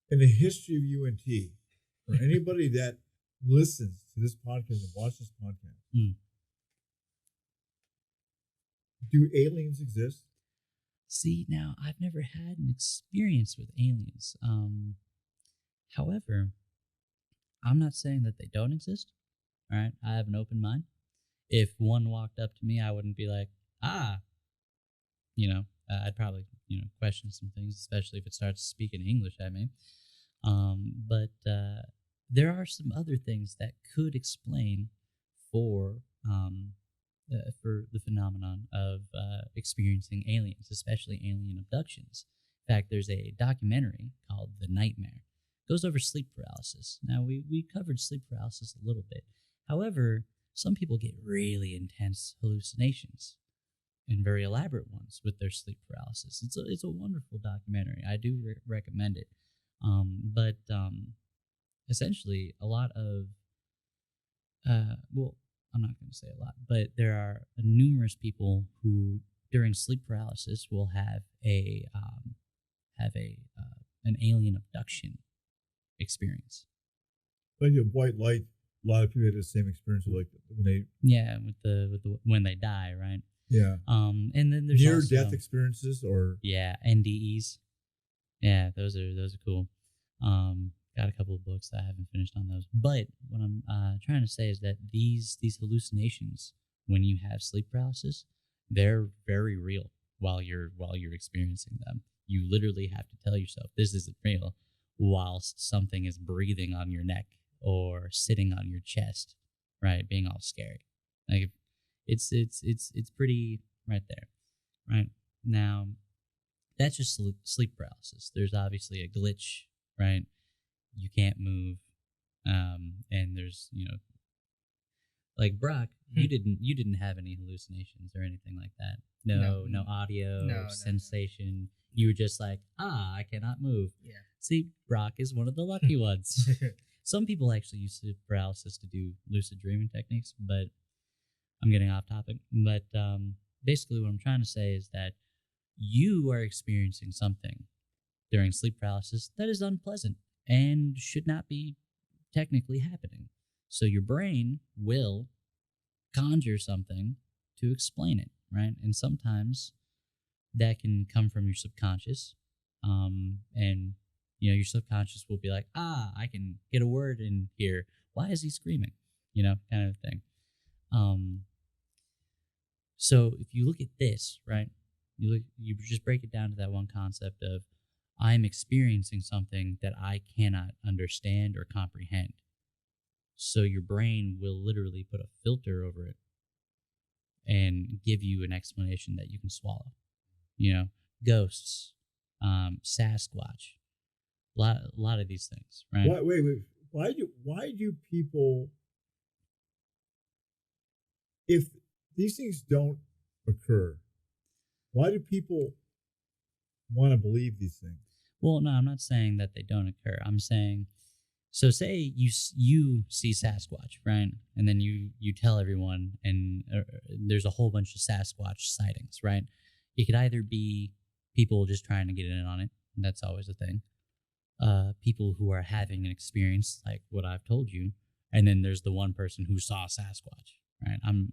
Speaker 1: in the history of UNT, for anybody that listens to this podcast and watches this podcast, do aliens exist?
Speaker 4: See, now I've never had an experience with aliens. However, I'm not saying that they don't exist. All right, I have an open mind. If one walked up to me, I wouldn't be like, I'd probably question some things, especially if it starts speaking English at me. But there are some other things that could explain for the phenomenon of experiencing aliens, especially alien abductions. In fact, there's a documentary called The Nightmare. It goes over sleep paralysis. Now, we covered sleep paralysis a little bit. However, some people get really intense hallucinations and very elaborate ones with their sleep paralysis. It's a wonderful documentary. I do recommend it. But essentially, a lot of I'm not going to say a lot, but there are numerous people who, during sleep paralysis, will have an alien abduction experience.
Speaker 1: Like a white light, a lot of people had the same experience with, like, when they
Speaker 4: with the when they die, right? And then there's
Speaker 1: near
Speaker 4: also,
Speaker 1: death experiences, or
Speaker 4: NDEs. Yeah, those are cool. Got a couple of books that I haven't finished on those. But what I'm trying to say is that these hallucinations, when you have sleep paralysis, they're very real while you're experiencing them. You literally have to tell yourself this isn't real, whilst something is breathing on your neck or sitting on your chest, right? Being all scary. Like it's pretty right there, right? Now, that's just sleep paralysis. There's obviously a glitch, right? You can't move, and there's like Brock, you didn't have any hallucinations or anything like that. No audio,
Speaker 3: No.
Speaker 4: sensation. You were just like, I cannot move.
Speaker 3: Yeah.
Speaker 4: See, Brock is one of the lucky ones. Some people actually use sleep paralysis to do lucid dreaming techniques, but I'm getting off topic. But basically, what I'm trying to say is that you are experiencing something during sleep paralysis that is unpleasant and should not be technically happening. So your brain will conjure something to explain it, right? And sometimes that can come from your subconscious, and your subconscious will be like, I can get a word in here. Why is he screaming? Kind of thing. So if you look at this, right, you just break it down to that one concept of I'm experiencing something that I cannot understand or comprehend. So your brain will literally put a filter over it and give you an explanation that you can swallow. Ghosts, Sasquatch, a lot of these things, right?
Speaker 1: Wait. Why do people, if these things don't occur, why do people want to believe these things?
Speaker 4: Well, no, I'm not saying that they don't occur. I'm saying, so say you see Sasquatch, right? And then you tell everyone, and there's a whole bunch of Sasquatch sightings, right? It could either be people just trying to get in on it, and that's always a thing. People who are having an experience like what I've told you, and then there's the one person who saw Sasquatch, right? I'm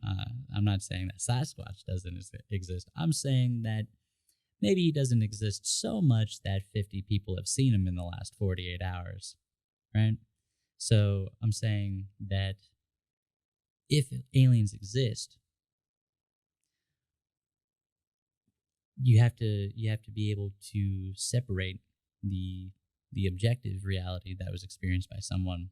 Speaker 4: not saying that Sasquatch doesn't exist. I'm saying that maybe he doesn't exist so much that 50 people have seen him in the last 48 hours, right? So I'm saying that if aliens exist, you have to be able to separate the objective reality that was experienced by someone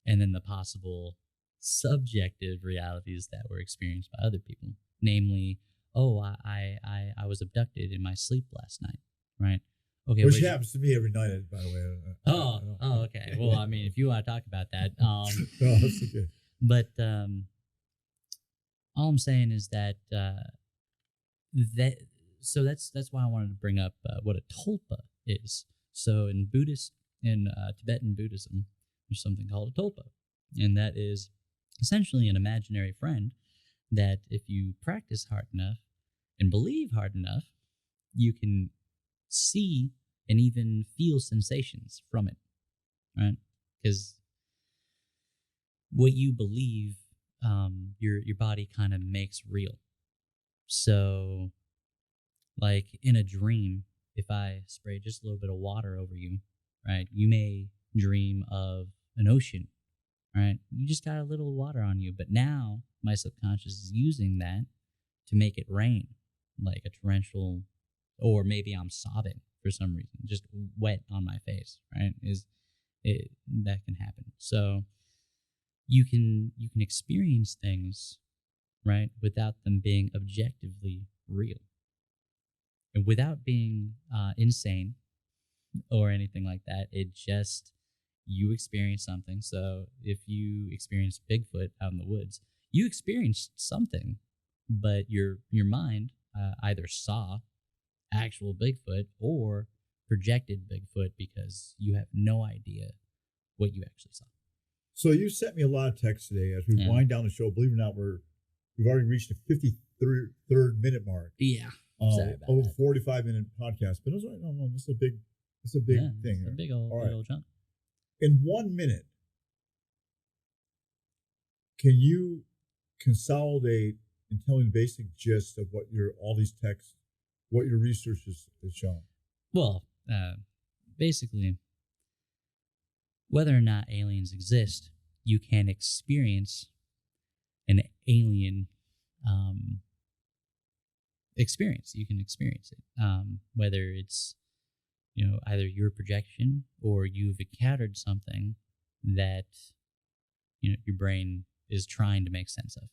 Speaker 4: and then the possible subjective realities that were experienced by other people. Namely, I was abducted in my sleep last night, right? Okay,
Speaker 1: which happens to me every night, by the way.
Speaker 4: Okay. Well, I mean, if you want to talk about that,
Speaker 1: no, that's okay.
Speaker 4: But all I'm saying is that so that's why I wanted to bring up what a tulpa is. So in Tibetan Buddhism, there's something called a tulpa, and that is essentially an imaginary friend that if you practice hard enough and believe hard enough, you can see and even feel sensations from it, right? Because what you believe, your body kind of makes real. So, like in a dream, if I spray just a little bit of water over you, right, you may dream of an ocean, right? You just got a little water on you, but now my subconscious is using that to make it rain, like a torrential, or maybe I'm sobbing for some reason, just wet on my face, right? That can happen. So you can experience things, right, without them being objectively real, and without being insane or anything like that. It just, you experience something. So if you experience Bigfoot out in the woods, you experienced something, but your mind either saw actual Bigfoot or projected Bigfoot because you have no idea what you actually saw.
Speaker 1: So you sent me a lot of texts today as we wind down the show. Believe it or not, we've already reached the 53rd minute mark.
Speaker 4: Yeah.
Speaker 1: Sorry about that. 45-minute podcast. But no, this is a big thing.
Speaker 4: It's a big old chunk.
Speaker 1: In 1 minute, can you consolidate and tell me the basic gist of what all these texts, what your research has shown?
Speaker 4: Well, basically, whether or not aliens exist, you can experience an alien experience. You can experience it, whether it's either your projection or you've encountered something that your brain is trying to make sense of.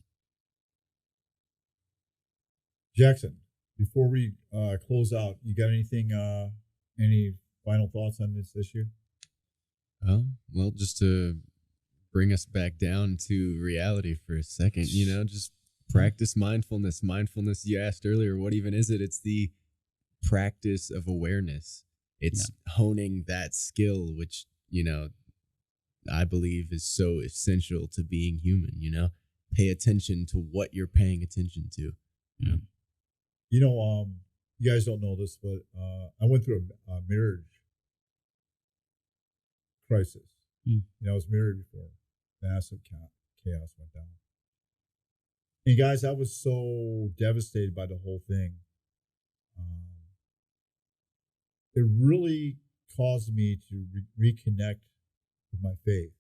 Speaker 1: Jackson, before we close out, you got anything? Any final thoughts on this issue?
Speaker 2: Well, just to bring us back down to reality for a second, just practice mindfulness. Mindfulness, you asked earlier, what even is it? It's the practice of awareness. It's honing that skill, which, I believe is so essential to being human, Pay attention to what you're paying attention to.
Speaker 1: Yeah. You guys don't know this, but I went through a marriage crisis. I was married before. Massive chaos went down. And guys, I was so devastated by the whole thing. It really caused me to reconnect with my faith.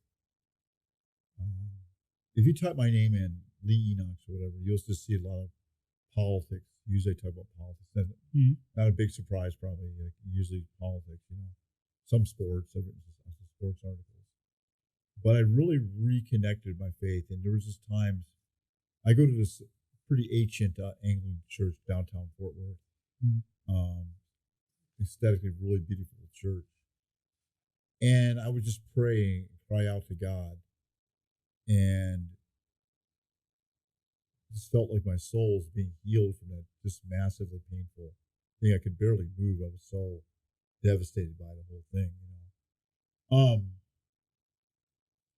Speaker 1: If you type my name in, Lee Enochs or whatever, you'll just see a lot of politics. Usually I talk about politics. Not a big surprise, probably. Like usually politics, some sports. I've written some sports articles. But I really reconnected my faith. And there was just times, I go to this pretty ancient Anglican church downtown Fort Worth. Aesthetically really beautiful church. And I would just pray, cry out to God. And just felt like my soul was being healed from that just massively painful thing. I could barely move. I was so devastated by the whole thing,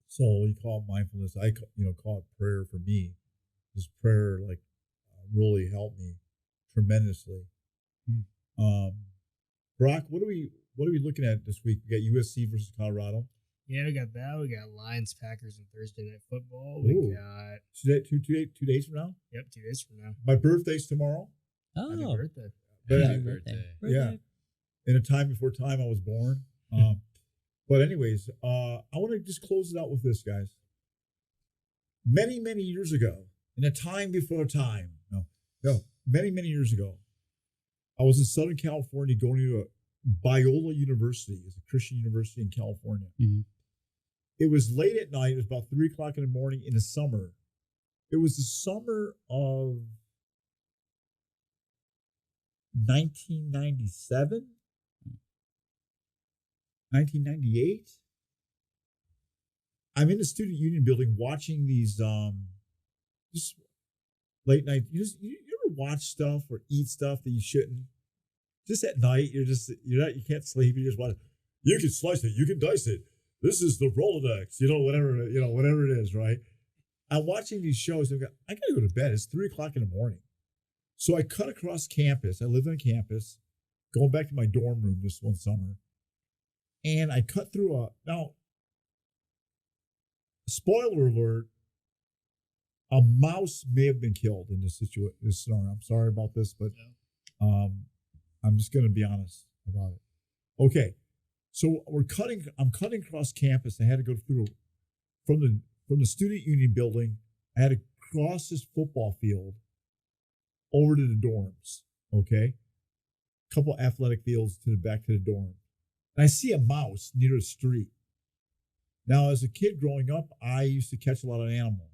Speaker 1: So you call it mindfulness. I call it prayer for me. This prayer really helped me tremendously. Brock, what are we looking at this week? We got USC versus Colorado.
Speaker 3: Yeah, we got that. We got Lions, Packers, and Thursday Night Football.
Speaker 1: Ooh.
Speaker 3: We got
Speaker 1: two days from now.
Speaker 3: Yep, 2 days from now.
Speaker 1: My birthday's tomorrow.
Speaker 3: Happy
Speaker 4: Oh,
Speaker 3: birthday!
Speaker 2: Happy birthday.
Speaker 1: Yeah, in a time before time, I was born. But anyways, I want to just close it out with this, guys. Many, many years ago, in a time before time, many years ago, I was in Southern California going to a Biola University. It's a Christian university in California.
Speaker 4: Mm-hmm.
Speaker 1: It was late at night. It was about 3 o'clock in the morning in the summer. It was the summer of 1997, 1998. I'm in the student union building watching these just late night. You ever watch stuff or eat stuff that you shouldn't? Just at night, you can't sleep. You just want to. You can slice it. You can dice it. This is the Rolodex. Whatever it is, right? I'm watching these shows and I gotta go to bed. It's 3 o'clock in the morning. So I cut across campus. I lived on campus, going back to my dorm room this one summer. And I cut through now, spoiler alert, a mouse may have been killed in this scenario. I'm sorry about this, but I'm just going to be honest about it. Okay. So I'm cutting across campus. I had to go through from the student union building. I had to cross this football field over to the dorms. Okay. A couple athletic fields back to the dorm. And I see a mouse near the street. Now, as a kid growing up, I used to catch a lot of animals.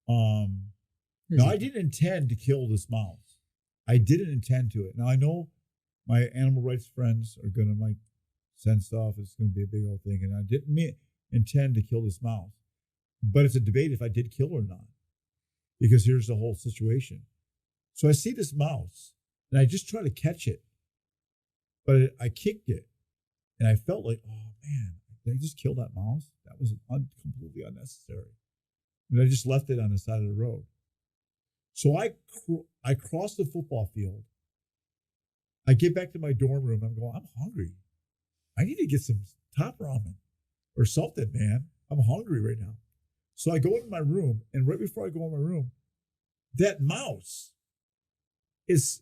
Speaker 1: Now, I didn't intend to kill this mouse. I didn't intend to it. Now, I know my animal rights friends are going to send stuff. It's going to be a big old thing. And I didn't intend to kill this mouse. But it's a debate if I did kill or not. Because here's the whole situation. So I see this mouse, and I just try to catch it. But I kicked it, and I felt like, oh, man, did I just kill that mouse? That was completely unnecessary. And I just left it on the side of the road. So I crossed the football field. I get back to my dorm room. I'm going, I'm hungry. I need to get some top ramen or something, man. I'm hungry right now. So I go into my room, and right before I go in my room, that mouse is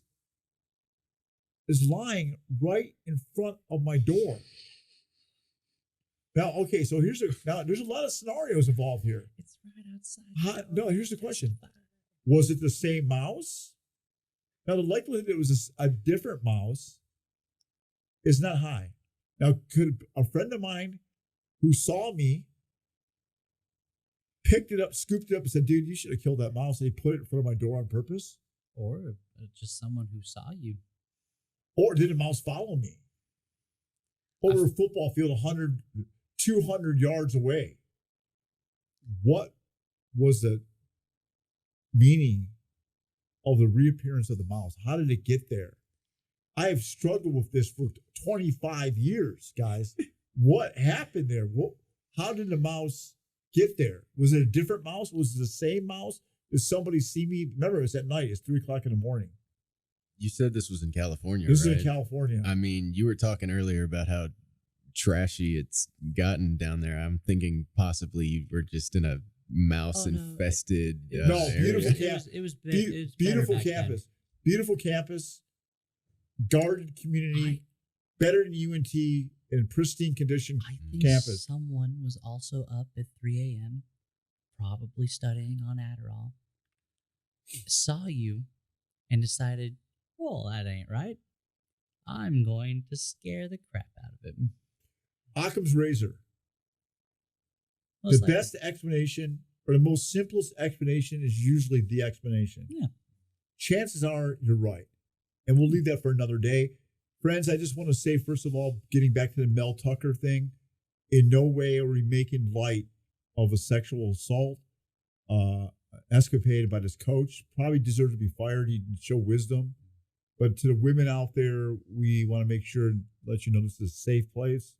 Speaker 1: lying right in front of my door. Now, okay, so there's a lot of scenarios involved here.
Speaker 4: It's right outside.
Speaker 1: No, here's the question. Was it the same mouse? Now, the likelihood it was a different mouse is not high. Now, could a friend of mine who saw me picked it up, scooped it up, and said, dude, you should have killed that mouse, and he put it in front of my door on purpose?
Speaker 4: Or just someone who saw you.
Speaker 1: Or did a mouse follow me over a football field 100, 200 yards away? What was the meaning of the reappearance of the mouse? How did it get there? I have struggled with this for 25 years, guys. What happened there? How did the mouse get there? Was it a different mouse? Was it the same mouse? Did somebody see me? Remember, it's at night. It's 3 o'clock in the morning.
Speaker 2: You said this was in California,
Speaker 1: This
Speaker 2: right?
Speaker 1: is in California.
Speaker 2: I mean, you were talking earlier about how trashy it's gotten down there. I'm thinking possibly you were just in a mouse-infested
Speaker 1: No,
Speaker 2: area.
Speaker 1: beautiful
Speaker 4: It was
Speaker 1: beautiful
Speaker 4: better back
Speaker 1: campus. Beautiful campus. Guarded community. better than UNT in pristine condition
Speaker 4: I think
Speaker 1: campus.
Speaker 4: someone was also up at 3 a.m., probably studying on Adderall, saw you, and decided, well, that ain't right. I'm going to scare the crap out of him.
Speaker 1: Occam's razor.
Speaker 4: Most
Speaker 1: The
Speaker 4: likely.
Speaker 1: best explanation or the most simplest explanation is usually the explanation.
Speaker 4: Yeah.
Speaker 1: Chances are you're right. And we'll leave that for another day. Friends, I just want to say, first of all, getting back to the Mel Tucker thing, in no way are we making light of a sexual assault escapade by this coach. Probably deserves to be fired. He didn't show wisdom. But to the women out there, we want to make sure and let you know this is a safe place.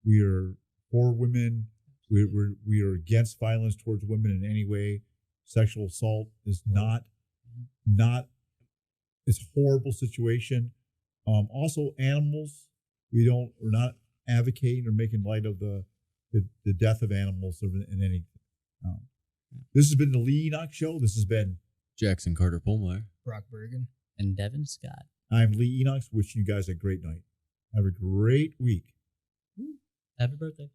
Speaker 1: We are for women. We are against violence towards women in any way. Sexual assault is not it's a horrible situation. Also, animals. We're not advocating or making light of the death of animals in any. This has been the Lee Enoch Show. This has been
Speaker 2: Jackson Carter Polmeyer.
Speaker 3: Brock Bergen.
Speaker 4: And Devin Scott.
Speaker 1: I'm Lee Enoch. Wishing you guys a great night. Have a great week.
Speaker 4: Happy birthday.